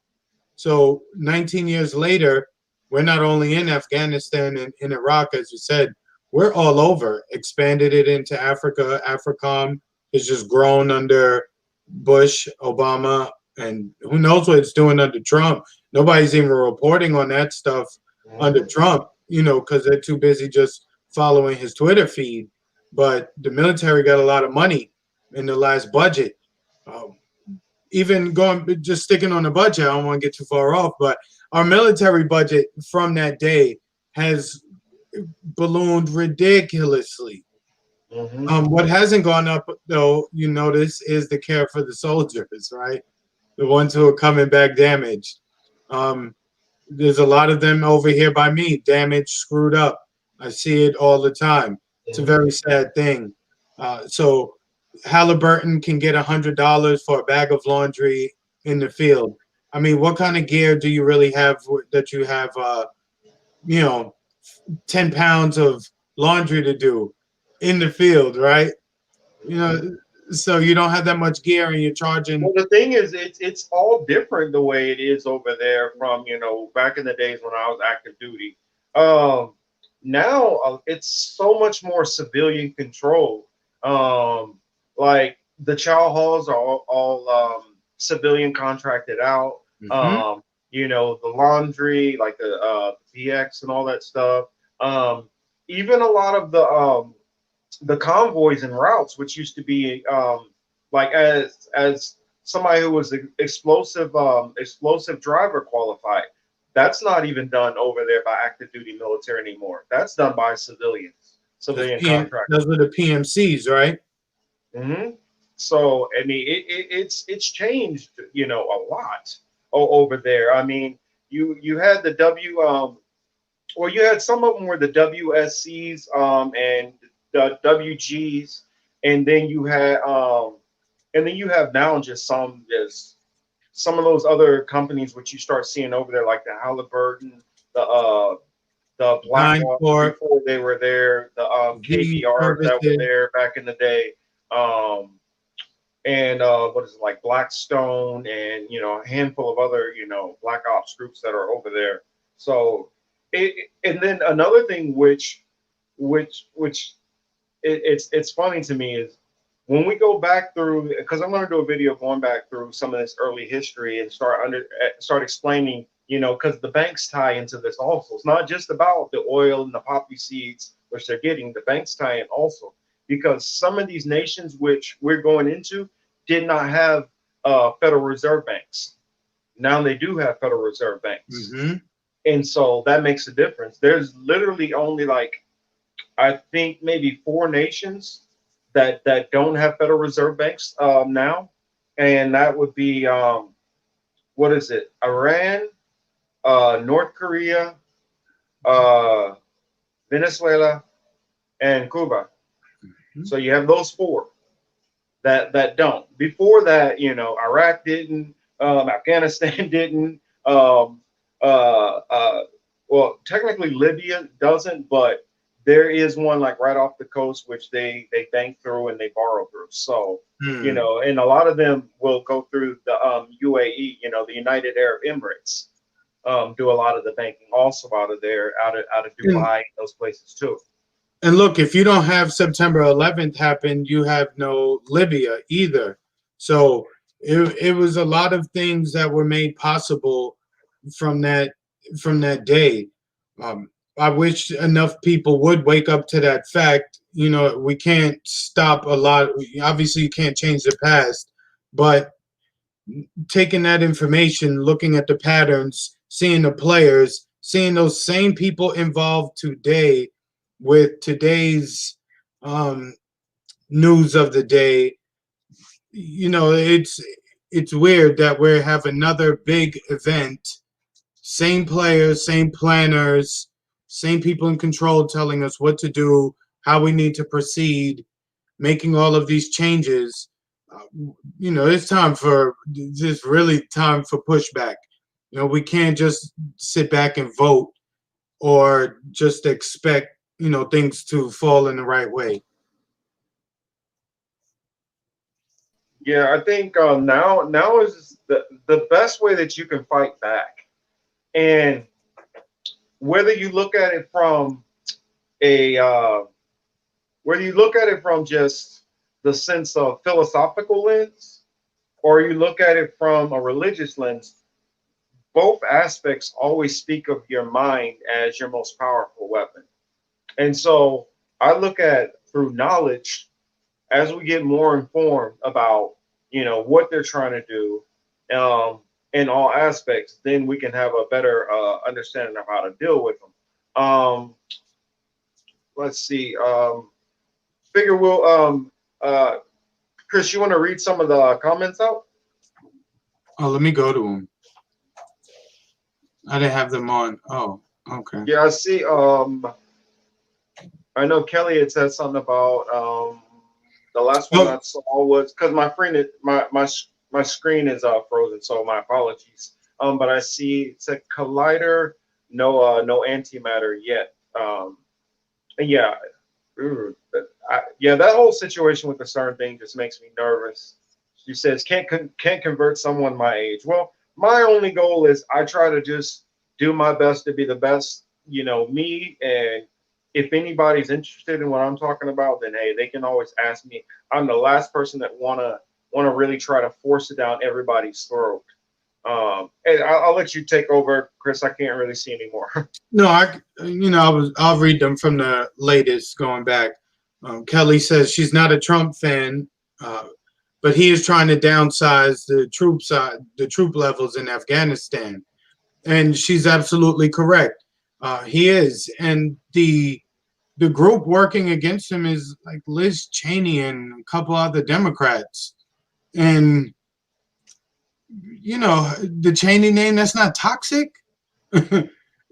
So 19 years later, we're not only in Afghanistan and in Iraq, as you said, we're all over. Expanded it into Africa. AFRICOM has just grown under Bush, Obama, and who knows what it's doing under Trump. Nobody's even reporting on that stuff under mhm. Trump, because they're too busy just following his Twitter feed. But the military got a lot of money in the last budget. Um, Even going, just sticking on the budget, I don't want to get too far off, but our military budget from that day has ballooned ridiculously. Mhm. What hasn't gone up, though, you notice, is the care for the soldiers, right? The ones who are coming back damaged. Um, there's a lot of them over here by me, damaged, screwed up. I see it all the time. It's a Mhm. very sad thing. So Halliburton can get $100 for a bag of laundry in the field. I mean, what kind of gear do you really have that you have, you know, 10 pounds of laundry to do in the field, right? You know, Mhm. so you don't have that much gear and you're charging. Well, the thing is, it's all different the way it is over there from back in the days when I was active duty. Um, Now it's so much more civilian control. Like the chow halls are all civilian contracted out. Mhm. Um, the laundry, like the PX and all that stuff. Um, Even a lot of the convoys and routes, which used to be like as somebody who was explosive driver qualified. That's not even done over there by active duty military anymore. That's done by civilians, civilian Those contractors. were the PMCs, right? Hmm. So I mean, it's changed, a lot over there. I mean, you had the well, you had some of them were the WSCs and the WGs, and then you have now just some of those other companies which you start seeing over there, like the Halliburton, the Nine Blackwater Corp, before they were there, the Z KBRs that were services. there back in the day, um, and what is it, like Blackstone, and a handful of other Black Ops groups that are over there. So, and then another thing which it's funny to me is when we go back through, because I'm going to do a video going back through some of this early history and start explaining, because the banks tie into this also. It's not just about the oil and the poppy seeds which they're getting. The banks tie in also, because some of these nations which we're going into did not have Federal Reserve banks. Now they do have Federal Reserve banks, Hmm. and so that makes a difference. There's literally only, like, I think maybe four nations that don't have Federal Reserve banks now, and that would be what is it? Iran, North Korea, uh, Venezuela, and Cuba. So you have those four that don't. Before that, Iraq didn't, Afghanistan didn't. Uh, uh, well, technically Libya doesn't, but there is one like right off the coast which they bank through and they borrow through. So Hmm. and a lot of them will go through the UAE, the United Arab Emirates. Do a lot of the banking also out of there, out of And, Dubai, those places too. and look, if you don't have September 11th happen, you have no Libya either. So it was a lot of things that were made possible from that day. Um, I wish enough people would wake up to that fact. We can't stop a lot. Obviously, you can't change the past, but taking that information, looking at the patterns, seeing the players, seeing those same people involved today with today's um, news of the day. It's weird that we have another big event, same players, same planners, same people in control telling us what to do, how we need to proceed, making all of these changes. It's time for just really time for pushback. We can't just sit back and vote or just expect things to fall in the right way. Yeah, I think now is the best way that you can fight back, and whether you look at it from a whether you look at it from just the sense of philosophical lens, or you look at it from a religious lens, both aspects always speak of your mind as your most powerful weapon. And so I look at through knowledge, as we get more informed about what they're trying to do, in all aspects, then we can have a better understanding of how to deal with them. Let's see. Figure we'll uh, Chris, you want to read some of the comments out? Oh, let me go to them. I didn't have them on. Oh, okay. Yeah, I see. I know Kelly had said something about the last one Oh, I saw was because my friend my screen is frozen, so my apologies. But I see it's a collider, no antimatter yet. And yeah, yeah, that whole situation with the CERN thing just makes me nervous. She says can't convert someone my age. Well, my only goal is I try to just do my best to be the best, me. And if anybody's interested in what I'm talking about, then hey, they can always ask me. I'm the last person that wanna really try to force it down everybody's throat. And I'll let you take over, Chris. I can't really see anymore. no, I'll read them from the latest going back. Kelly says she's not a Trump fan, uh, but he is trying to downsize the troop levels in Afghanistan, and she's absolutely correct. He is, and the group working against him is like Liz Cheney and a couple other Democrats, and the Cheney name, that's not toxic.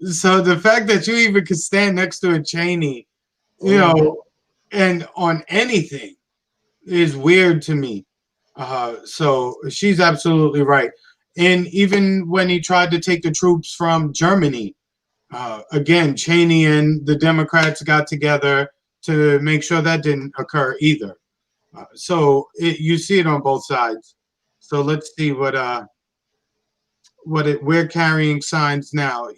So the fact that you even could stand next to a Cheney, you Hmm. know, and on anything is weird to me. So she's absolutely right. And even when he tried to take the troops from Germany, again, Cheney and the Democrats got together to make sure that didn't occur either. You see it on both sides. So let's see we're carrying signs now.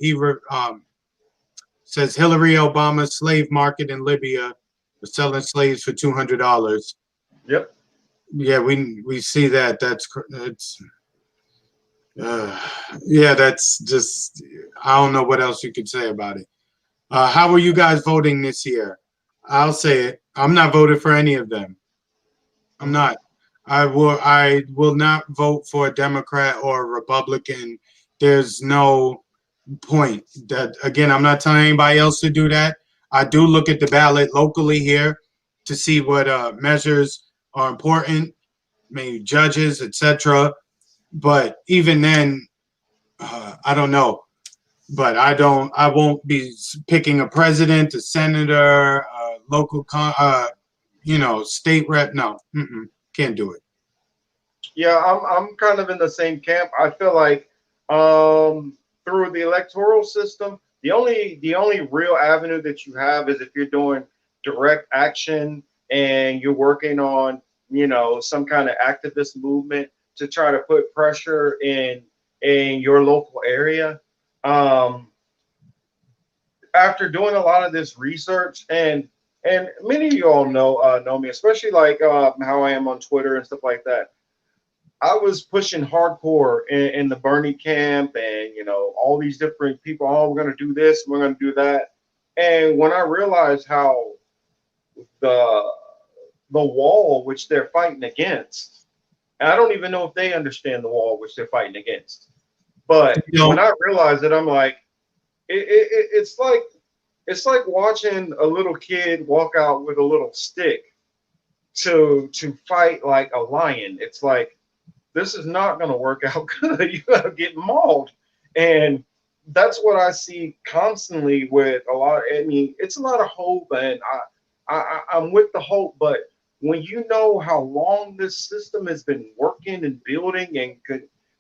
Says Hillary Obama slave market in Libya was selling slaves for $200. Yep. Yeah, we see that. That's uh, yeah, that's just I don't know what else you could say about it. How are you guys voting this year? I'll say it. I'm not voting for any of them. I'm Hmm. not. I will not vote for a Democrat or a Republican. There's no point. That again, I'm not telling anybody else to do that. I do look at the ballot locally here to see what measures are important, maybe judges, etc. But even then, I don't know. But I don't. I won't be picking a president, a senator, state rep. No, can't do it. Yeah, I'm kind of in the same camp. I feel like um, through the electoral system, the only real avenue that you have is if you're doing direct action and you're working on some kind of activist movement to try to put pressure in your local area. Um, After doing a lot of this research, and many of you all know me, especially like how I am on Twitter and stuff like that. I was pushing hardcore in the Bernie camp, and all these different people. Oh, we're gonna do this, we're gonna do that. And when I realized how the the wall which they're fighting against, and I don't even know if they understand the wall which they're fighting against. But You when know, I realized it, I'm like, it's like watching a little kid walk out with a little stick to fight like a lion. It's like this is not going to work out good. You're going to get mauled. And that's what I see constantly with a lot. I mean, it's a lot of hope, and I'm with the hope. But when you know how long this system has been working and building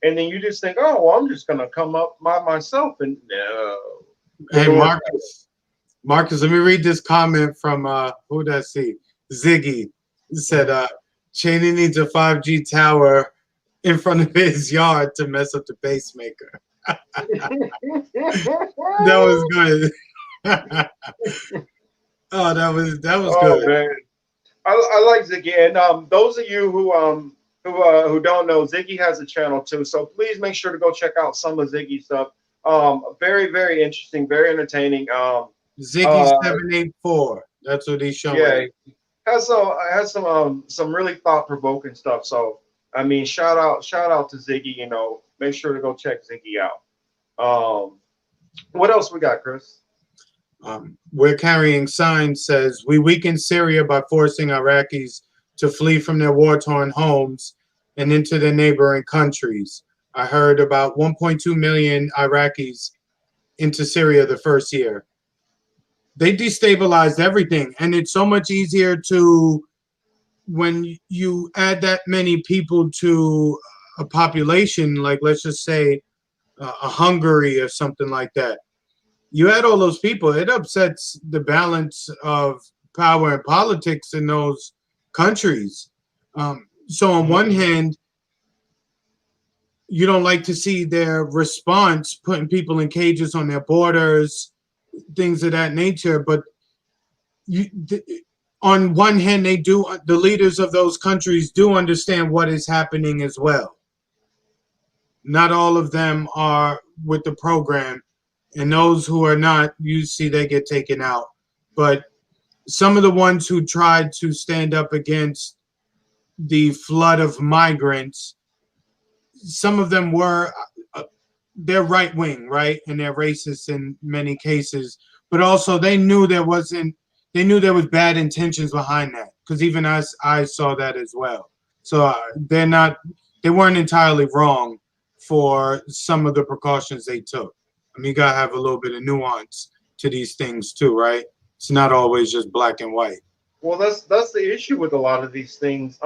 and then you just think, oh, well, I'm just gonna come up by myself, and no, Hey, doesn't work. Marcus, let me read this comment from who did I see? Ziggy. He said Cheney needs a 5G tower in front of his yard to mess up the pacemaker. That was good. Oh, that was Oh good. man, I like Ziggy, and those of you who don't know, Ziggy has a channel too. So please make sure to go check out some of Ziggy's stuff. Very very interesting, very entertaining. Ziggy Uh, 784. That's what he's showing yeah, us. has some really thought provoking stuff. So I mean, shout out to Ziggy. You know, make sure to go check Ziggy out. What else we got, Chris? We're carrying signs says we weaken Syria by forcing Iraqis to flee from their war-torn homes and into their neighboring countries. I heard about 1.2 million Iraqis into Syria the first year. They destabilized everything, and it's so much easier to when you add that many people to a population, like let's just say a Hungary or something like that. You add all those people, it upsets the balance of power and politics in those countries. So on one hand, you don't like to see their response putting people in cages on their borders, things of that nature. But you, on one hand, they do. The leaders of those countries do understand what is happening as well. Not all of them are with the program, and those who are not, you see they get taken out. But some of the ones who tried to stand up against the flood of migrants, some of them were they're right wing, right, and they're racist in many cases. But also they knew there was bad intentions behind that because even I saw that as well. So they weren't entirely wrong for some of the precautions they took. I mean, you gotta have a little bit of nuance to these things too, right? It's not always just black and white. Well, that's the issue with a lot of these things.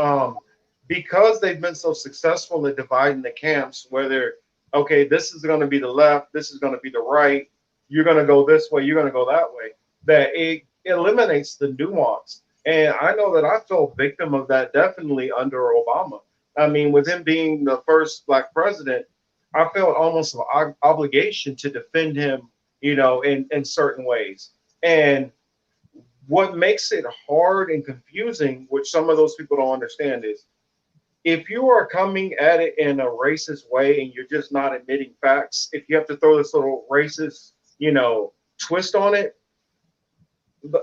Because they've been so successful at dividing the camps, where they're okay, this is going to be the left, this is going to be the right, you're going to go this way, you're going to go that way. That it eliminates the nuance. And I know that I fell victim of that definitely under Obama. I mean, with him being the first black president, I felt almost an obligation to defend him, you know, in certain ways. And what makes it hard and confusing, which some of those people don't understand, is if you are coming at it in a racist way and you're just not admitting facts, if you have to throw this little racist, you know, twist on it,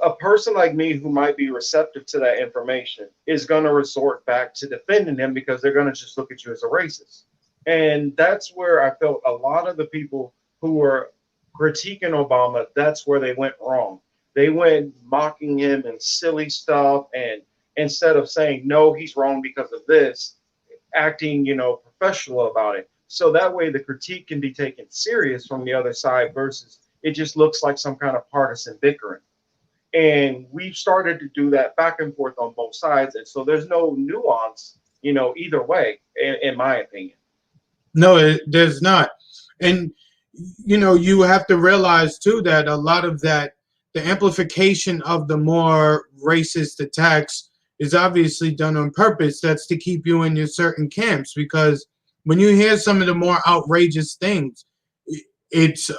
a person like me who might be receptive to that information is going to resort back to defending him because they're going to just look at you as a racist. And that's where I felt a lot of the people who were critiquing Obama, that's where they went wrong. They went mocking him and silly stuff, and instead of saying no, he's wrong because of this, acting, you know, professional about it. So that way the critique can be taken serious from the other side versus it just looks like some kind of partisan bickering. And we've started to do that back and forth on both sides. And so there's no nuance, you know, either way, in my opinion. No, there's not. And you have to realize too that a lot of that, the amplification of the more racist attacks is obviously done on purpose. That's to keep you in your certain camps because when you hear some of the more outrageous things, it's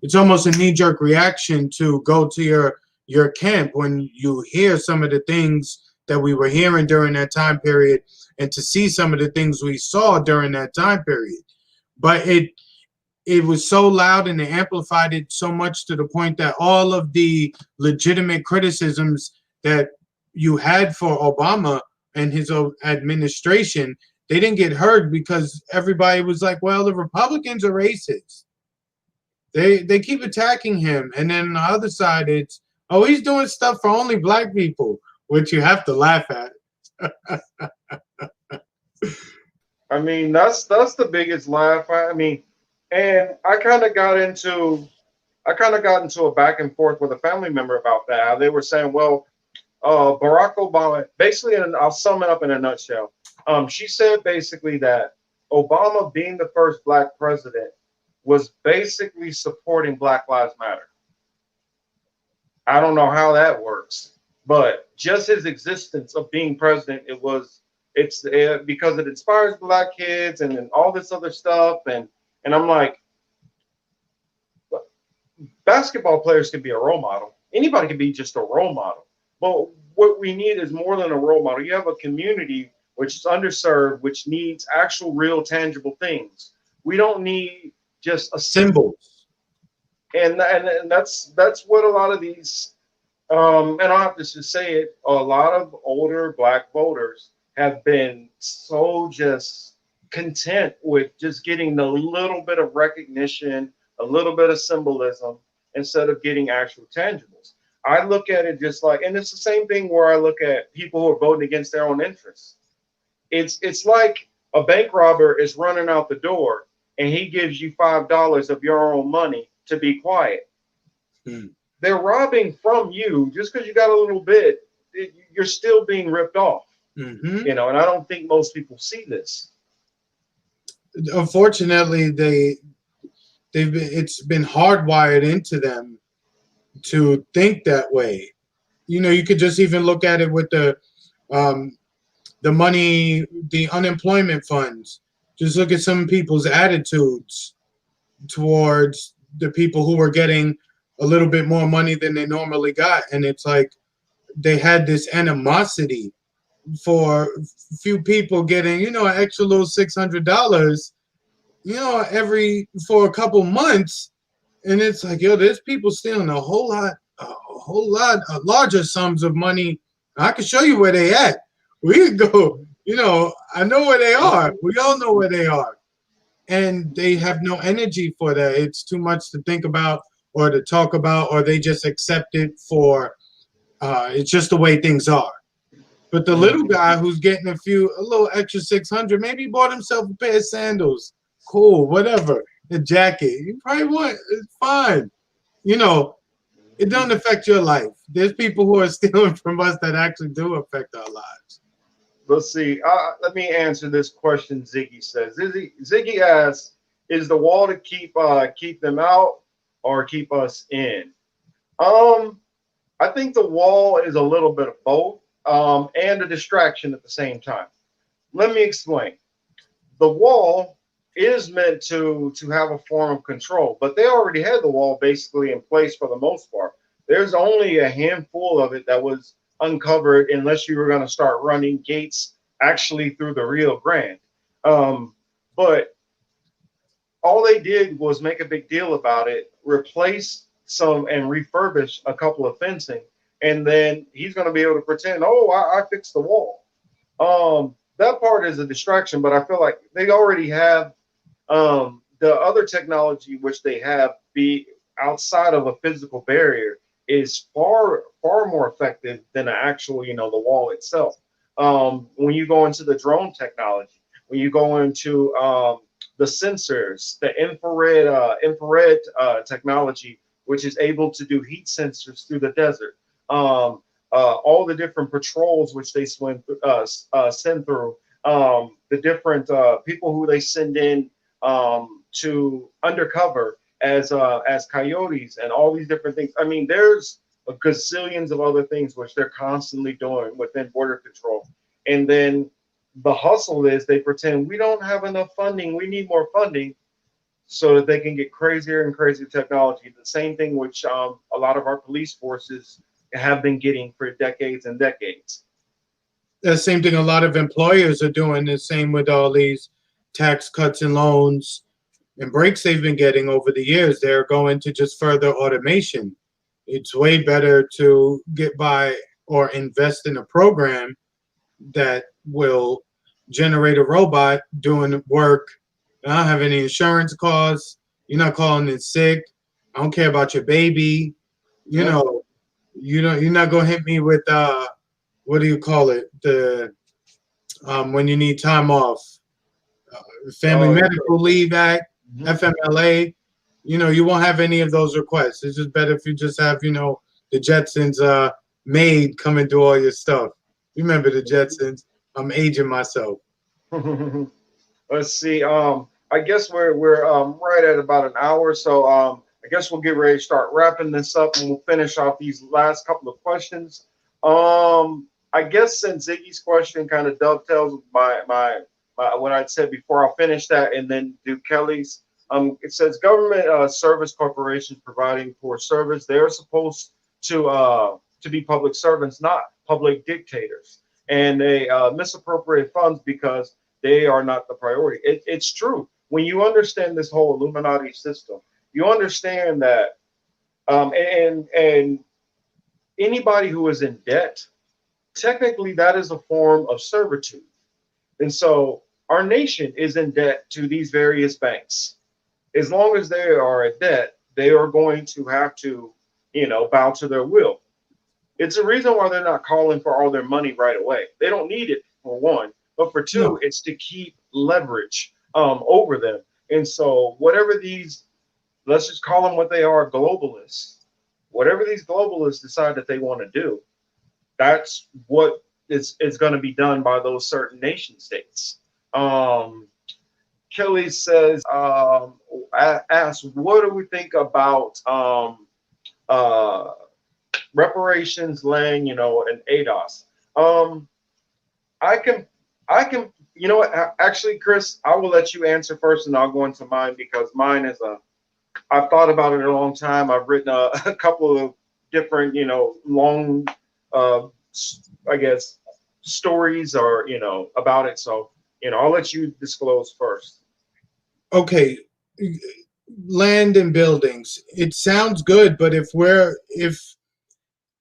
it's almost a knee-jerk reaction to go to your camp when you hear some of the things that we were hearing during that time period and to see some of the things we saw during that time period. But it was so loud and they amplified it so much to the point that all of the legitimate criticisms that you had for Obama and his administration, they didn't get heard because everybody was like, well, the Republicans are racist. They keep attacking him. And then on the other side, it's, oh, he's doing stuff for only black people, which you have to laugh at. I mean, that's the biggest laugh. I mean, and I kind of got into a back and forth with a family member about that. How they were saying, well, Barack Obama, basically, and I'll sum it up in a nutshell. She said basically that Obama being the first black president was basically supporting Black Lives Matter. I don't know how that works, but just his existence of being president, it's because it inspires black kids and then all this other stuff, and I'm like, basketball players can be a role model. Anybody can be just a role model. But what we need is more than a role model. You have a community which is underserved, which needs actual, real, tangible things. We don't need just a symbol. Symbols. And that's what a lot of these and I'll have to just say it, a lot of older black voters have been so just content with just getting the little bit of recognition, a little bit of symbolism, instead of getting actual tangibles. I look at it just like, and it's the same thing where I look at people who are voting against their own interests. It's like a bank robber is running out the door and he gives you $5 of your own money to be quiet. Hmm. They're robbing from you just because you got a little bit. You're still being ripped off, Hmm. and I don't think most people see this. Unfortunately, it's been hardwired into them to think that way. You could just even look at it with um, the money, the unemployment funds. Just look at some people's attitudes towards the people who were getting a little bit more money than they normally got, and it's like they had this animosity for few people getting, an extra little $600, every for a couple months, and it's like, yo, there's people stealing a whole lot larger sums of money. I can show you where they at. We can go. I know where they are. Mhm. We all know where they are, and they have no energy for that. It's too much to think about or to talk about, or they just accept it for. It's just the way things are. But the little Mhm. guy who's getting a little extra 600, maybe he bought himself a pair of sandals. Cool, whatever. A jacket. You probably want. It's fine. You know, it don't affect your life. There's people who are stealing from us that actually do affect our lives. Let's see. Let me answer this question. Ziggy says. Ziggy asks, "Is the wall to keep them out or keep us in?" Um, I think the wall is a little bit of both, and a distraction at the same time. Let me explain. The wall is meant to have a form of control, but they already had the wall basically in place for the most part. There's only a handful of it that was uncovered, unless you were going to start running gates actually through the Rio Grande. But all they did was make a big deal about it, replace some and refurbish a couple of fencing, and then he's going to be able to pretend, oh, I fixed the wall. That part is a distraction, but I feel like they already have the other technology which they have be outside of a physical barrier is far more effective than the actual the wall itself. When you go into the drone technology, when you go into the sensors, the infrared technology, which is able to do heat sensors through the desert. All the different patrols which they send through, the different people who they send in to undercover as coyotes and all these different things. I mean, there's a gazillions of other things which they're constantly doing within border control. And then the hustle is they pretend we don't have enough funding, we need more funding, so that they can get crazier and crazier technology. The same thing which a lot of our police forces have been getting for decades and decades. The same thing a lot of employers are doing. The same with all these tax cuts and loans and breaks they've been getting over the years. They're going to just further automation. It's way better to get by or invest in a program that will generate a robot doing work. I don't have any insurance costs. You're not calling in sick. I don't care about your baby. You Yeah. know, you're not gonna hit me with what do you call it? The when you need time off, Family Oh, Medical Leave Act, mhm. FMLA. You won't have any of those requests. It's just better if you just have, the Jetsons maid come and do all your stuff. You remember the Jetsons? I'm aging myself. Let's see. I guess we're right at about an hour, so I guess we'll get ready to start wrapping this up, and we'll finish off these last couple of questions. I guess since Ziggy's question kind of dovetails with my what I'd said before, I'll finish that and then do Kelly's. It says government service corporations providing for service. They're supposed to be public servants, not public dictators, and they misappropriate funds because they are not the priority. It's true. When you understand this whole Illuminati system, you understand that, and anybody who is in debt, technically that is a form of servitude. And so our nation is in debt to these various banks. As long as they are in debt, they are going to have to, bow to their will. It's a reason why they're not calling for all their money right away. They don't need it for one, but for two, No, it's to keep leverage over them. And so, whatever these, let's just call them what they are, globalists. Whatever these globalists decide that they want to do, that's what is going to be done by those certain nation states. Um, Kelly says, asks, what do we think about uh, reparations, land, and ADOS? Um, I can, I can, you know what? Actually, Chris, I will let you answer first, and I'll go into mine because mine is I've thought about it a long time. I've written a couple of different, long, uh, I guess, stories or about it. So, I'll let you disclose first. okay, land and buildings. It sounds good, but if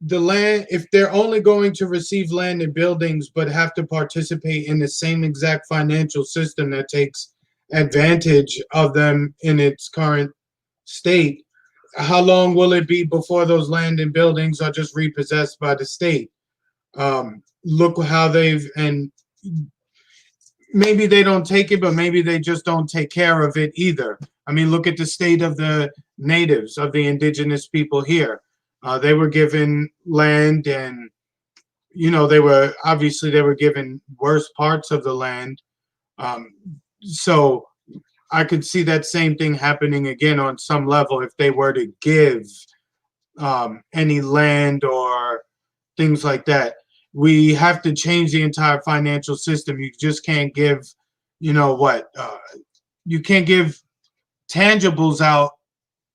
they're only going to receive land and buildings but have to participate in the same exact financial system that takes advantage of them in its current state, how long will it be before those land and buildings are just repossessed by the state? Look how they've, and maybe they don't take it, but maybe they just don't take care of it either. I mean, look at the state of the natives, of the indigenous people here. They were given land, and they were given worse parts of the land. Um, so I could see that same thing happening again on some level if they were to give any land or things like that. We have to change the entire financial system. You just can't give, you can't give tangibles out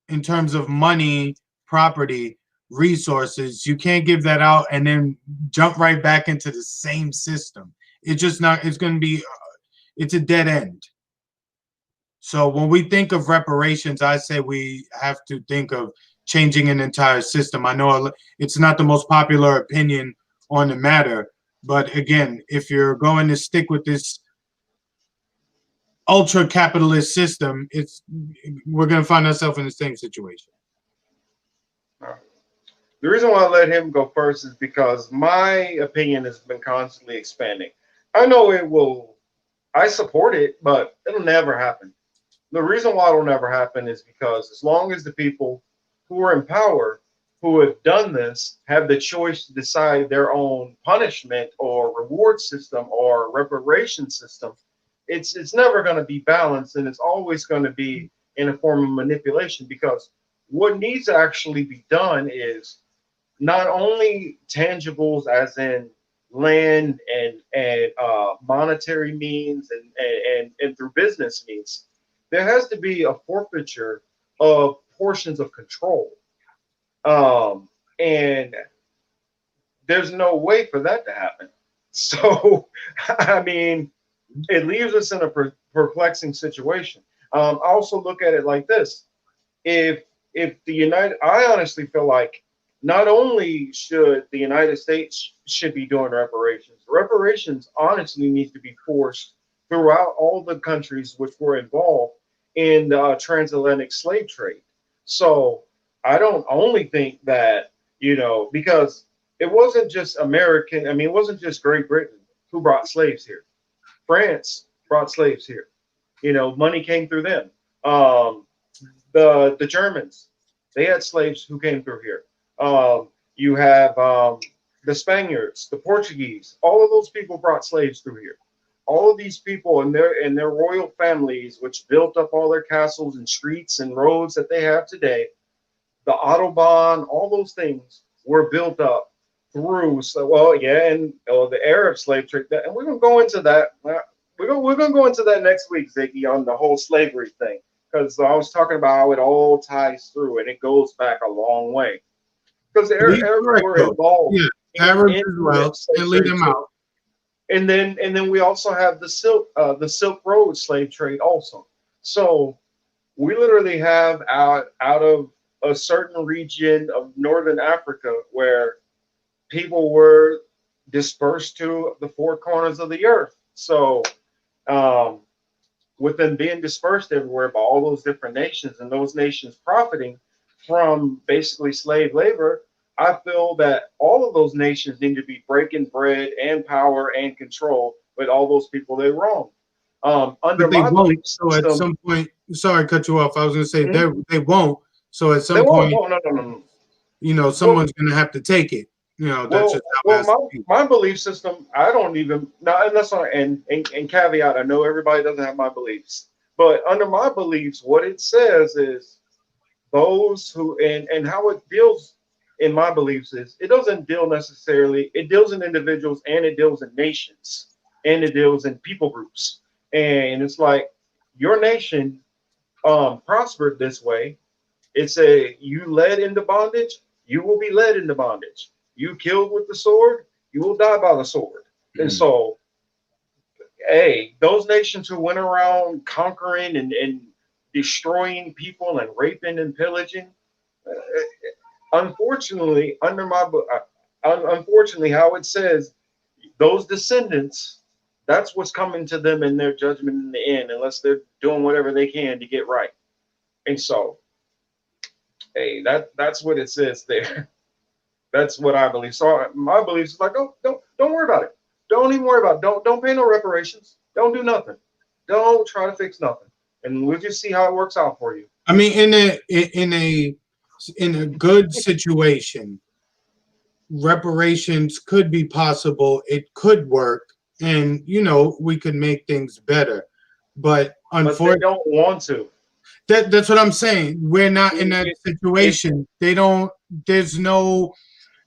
in terms of money, property, resources. You can't give that out and then jump right back into the same system. It's just not, it's going to be, it's a dead end. So when we think of reparations, I say we have to think of changing an entire system. I know it's not the most popular opinion on the matter, but again, if you're going to stick with this ultra capitalist system, we're going to find ourselves in the same situation. All right. The reason why I let him go first is because my opinion has been constantly expanding. I know it will, I support it, but it'll never happen. The reason why it'll never happen is because as long as the people who are in power who have done this have the choice to decide their own punishment or reward system or reparation system, it's never going to be balanced, and it's always going to be in a form of manipulation, because what needs to actually be done is not only tangibles as in land and monetary means and through business means, there has to be a forfeiture of portions of control. And there's no way for that to happen. So, I mean, it leaves us in a perplexing situation. I also look at it like this: if the United, I honestly feel like not only should the United States should be doing reparations, reparations honestly needs to be forced throughout all the countries which were involved in the transatlantic slave trade. So I don't only think that, because it wasn't just American, I mean, it wasn't just Great Britain who brought slaves here. France brought slaves here. Money came through them. Um, the Germans, they had slaves who came through here. You have the Spaniards, the Portuguese, all of those people brought slaves through here. all of these people and their royal families, which built up all their castles and streets and roads that they have today, the Autobahn, all those things were built up through. So, well, yeah, and the Arab slave trade, and we're gonna go into that. We're gonna go into that next week, Ziggy, on the whole slavery thing, because I was talking about how it all ties through and it goes back a long way. Because the He's Arabs correct were though. involved Yeah, Arabs in as the well, slave and lead trade them too. out. And then we also have the Silk Road slave trade also. So we literally have out of a certain region of northern Africa where people were dispersed to the four corners of the earth. So um, with them being dispersed everywhere by all those different nations and those nations profiting from basically slave labor, I feel that all of those nations need to be breaking bread and power and control with all those people they wrong. Under But they my won't. belief So at system, some point, sorry, to cut you off. I was gonna say mhm, they won't. So at they some won't. point, No, no, no, no, no. Well, someone's gonna have to take it. That's well, just how it well. has to be. My belief system, I don't even now, and that's not and caveat. I know everybody doesn't have my beliefs, but under my beliefs, what it says is those who and how it deals in my beliefs is it doesn't deal necessarily, it deals in individuals and it deals in nations and it deals in people groups, and it's like your nation prospered this way. It's a you led into bondage, you will be led into bondage. You killed with the sword, you will die by the sword. And Mm. so, hey, those nations who went around conquering and destroying people and raping and pillaging, unfortunately, under my unfortunately, how it says, those descendants, that's what's coming to them in their judgment in the end, unless they're doing whatever they can to get right. And so, hey, that's what it says there. That's what I believe. So my belief is like, oh, don't worry about it. Don't even worry about it. Don't pay no reparations. Don't do nothing. Don't try to fix nothing, and we'll just see how it works out for you. I mean, in a good situation, reparations could be possible. It could work, and we could make things better. But But they unfortunately, don't want to. that's what I'm saying. We're not in It, that it, it, situation. They don't. There's no.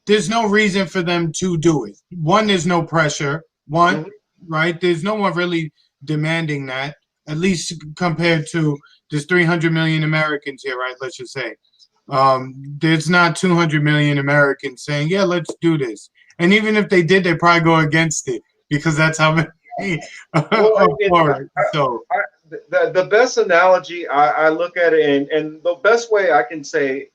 There's no reason for them to do it. One, there's no pressure. One, mhm. right? There's no one really demanding that. At least compared to there's 300 million Americans here, right? Let's just say there's not 200 million Americans saying, "Yeah, let's do this." And even if they did, they probably go against it because that's how many Well, are for it. So I, the best analogy I look at it, and the best way I can say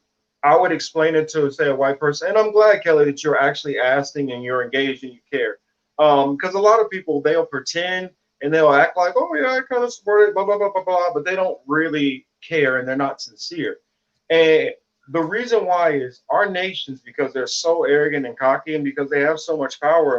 I would explain it to say a white person, and I'm glad, Kelly, that you're actually asking and you're engaged and you care, because a lot of people they'll pretend and they'll act like, oh yeah, I kind of support it, blah blah blah blah blah, but they don't really care and they're not sincere. And the reason why is our nations, because they're so arrogant and cocky, and because they have so much power,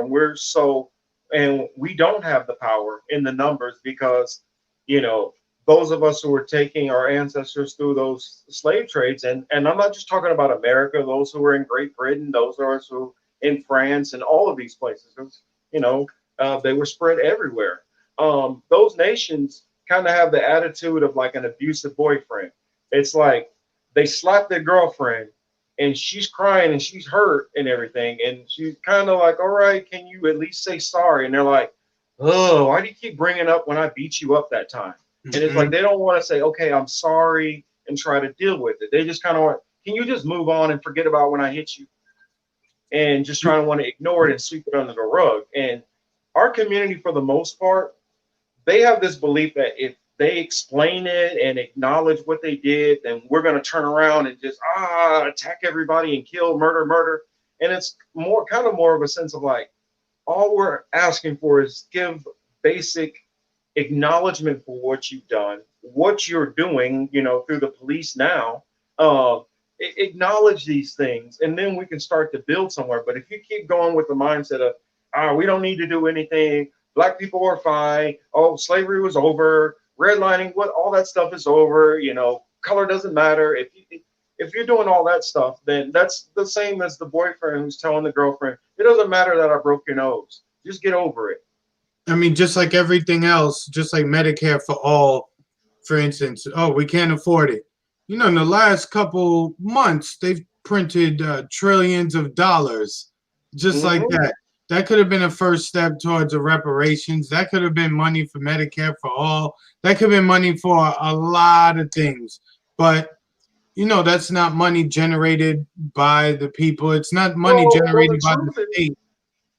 and we don't have the power in the numbers because, you know, those of us who were taking our ancestors through those slave trades, and I'm not just talking about America, those who were in Great Britain, those of us who in France and all of these places, you know, they were spread everywhere. Those nations kind of have the attitude of like an abusive boyfriend. It's like they slap their girlfriend and she's crying and she's hurt and everything. And she's kind of like, all right, can you at least say sorry? And they're like, oh, why do you keep bringing up when I beat you up that time? And it's like mhm. they don't want to say, okay, I'm sorry and try to deal with it. They just kind of want, can you just move on and forget about when I hit you? And just trying to want to ignore it and sweep it under the rug. And our community, for the most part, they have this belief that if they explain it and acknowledge what they did, then we're going to turn around and just attack everybody and kill, murder, murder. And it's more kind of more of a sense of like all we're asking for is give basic acknowledgement for what you've done, what you're doing, through the police now. Uh, Acknowledge these things, and then we can start to build somewhere. But if you keep going with the mindset of, we don't need to do anything, black people are fine, oh, slavery was over, redlining, what, all that stuff is over, color doesn't matter. If you're doing all that stuff, then that's the same as the boyfriend who's telling the girlfriend, it doesn't matter that I broke your nose, just get over it. I mean, just like everything else, just like Medicare for all, for instance. Oh, we can't afford it. You know, in the last couple months, they've printed trillions of dollars, just like Hmm. that. That could have been a first step towards a reparations. That could have been money for Medicare for all. That could have been money for a lot of things. But you know, that's not money generated by the people. It's not money Well, generated by the state.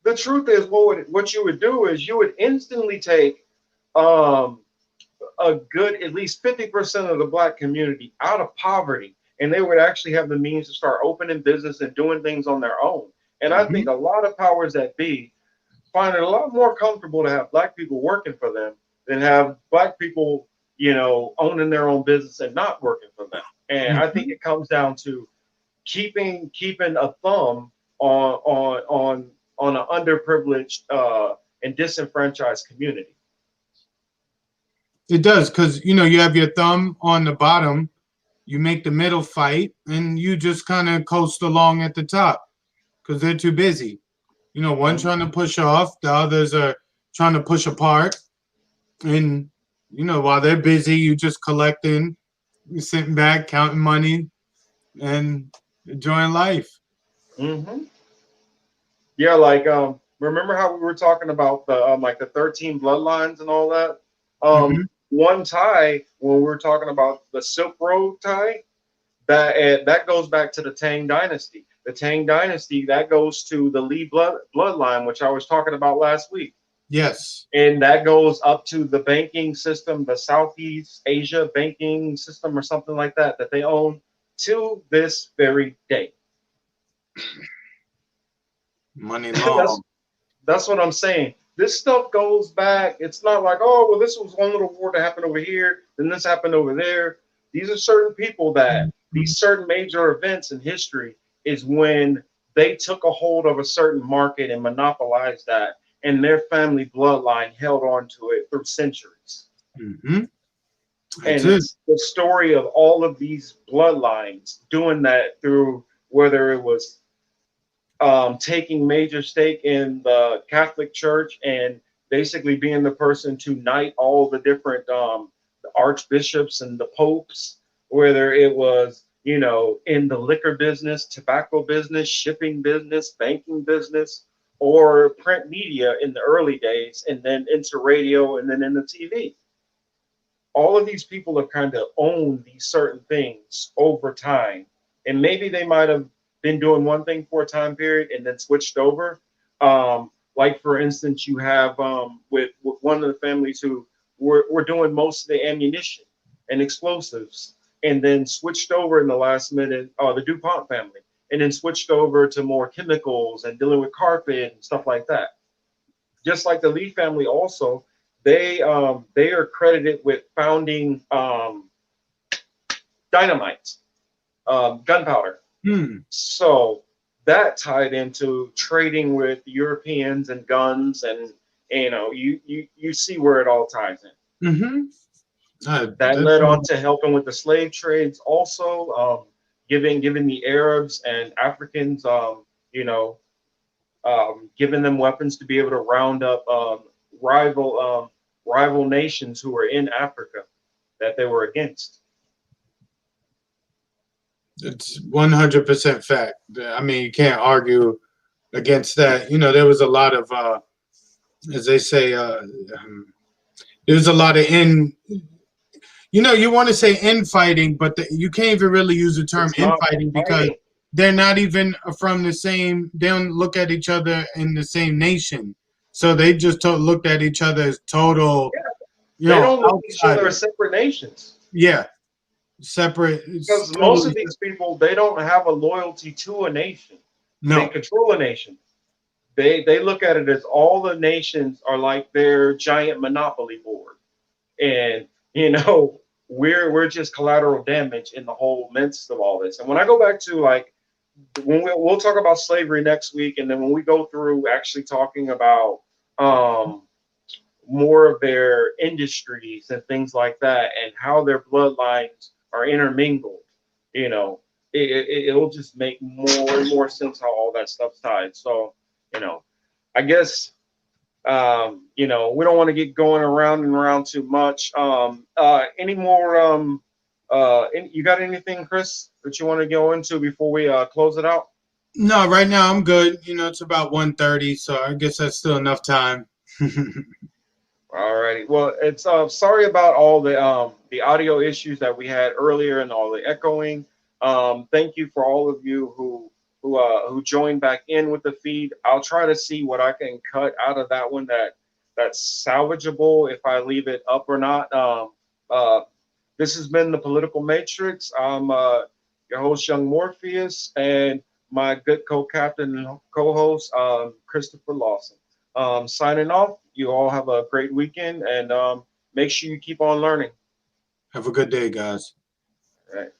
the truth is, what you would do is you would instantly take um, a good at least 50% of the black community out of poverty, and they would actually have the means to start opening business and doing things on their own. And I think Mhm. a lot of powers that be find it a lot more comfortable to have black people working for them than have black people, owning their own business and not working for them. And I think Mhm. it comes down to keeping a thumb on an underprivileged and disenfranchised community. It does, because you know you have your thumb on the bottom, you make the middle fight, and you just kind of coast along at the top because they're too busy. You know, one Mhm. trying to push off, the others are trying to push apart, and you know while they're busy, you just collecting, you sitting back counting money and enjoying life. Hmm. Yeah, like remember how we were talking about the like the 13 bloodlines and all that? Hmm. One tie when we were talking about the Silk Road tie, that goes back to the Tang Dynasty. The Tang Dynasty that goes to the Li bloodline, which I was talking about last week, Yes, and that goes up to the banking system, the Southeast Asia banking system, or something like that, that they own to this very day. money that's long. That's what I'm saying. This stuff goes back. It's not like, oh, well, this was one little war that happened over here, then this happened over there. These are certain people that Mhm. these certain major events in history is when they took a hold of a certain market and monopolized that, and their family bloodline held on to it through centuries. Hmm. That's And it. it's the story of all of these bloodlines doing that through whether it was taking major stake in the Catholic Church and basically being the person to knight all the different archbishops and the popes, whether it was in the liquor business, tobacco business, shipping business, banking business, or print media in the early days, and then into radio and then into TV. All of these people have kind of owned these certain things over time. And maybe they might have been doing one thing for a time period and then switched over. Like, for instance, you have with one of the families who were doing most of the ammunition and explosives and then switched over in the last minute, the DuPont family, and then switched over to more chemicals and dealing with carpet and stuff like that. Just like the Lee family, also they are credited with founding dynamite, gunpowder. Hmm. So that tied into trading with Europeans and guns, and you see where it all ties in. Hmm. That That's led on to helping with the slave trades, also giving the Arabs and Africans, giving them weapons to be able to round up rival rival nations who were in Africa that they were against. it's 100% fact. I mean, you can't argue against that. You know, there was a lot of, as they say, there was a lot of in. You know, you want to say infighting, but you can't even really use the term It's not infighting because fighting. they're not even from the same. They don't look at each other in the same nation, so they just looked at each other as total, Yeah, you they know, don't look at each other as outsiders. separate nations Yeah, separate. It's because most totally of these people they don't have a loyalty to a nation. They no. control a nation. They look at it as all the nations are like their giant monopoly board, and we're just collateral damage in the whole midst of all this. And when I go back to like when we'll talk about slavery next week, and then when we go through actually talking about um, more of their industries and things like that, and how their bloodlines are intermingled, it'll just make more and more sense how all that stuff's tied. So, you know, I guess You know, we don't want to get going around and around too much. Any more? You got anything, Chris, that you want to go into before we close it out? No, right now I'm good. You know, it's about 1:30, so I guess that's still enough time. Alrighty. Well, it's sorry about all the audio issues that we had earlier and all the echoing. Thank you for all of you who joined back in with the feed. I'll try to see what I can cut out of that one that's salvageable if I leave it up or not. Uh, this has been the Political Matrix. I'm your host, Young Morpheus, and my good co-captain and co-host, Christopher Lawson. Signing off. You all have a great weekend, and make sure you keep on learning. Have a good day, guys. All right.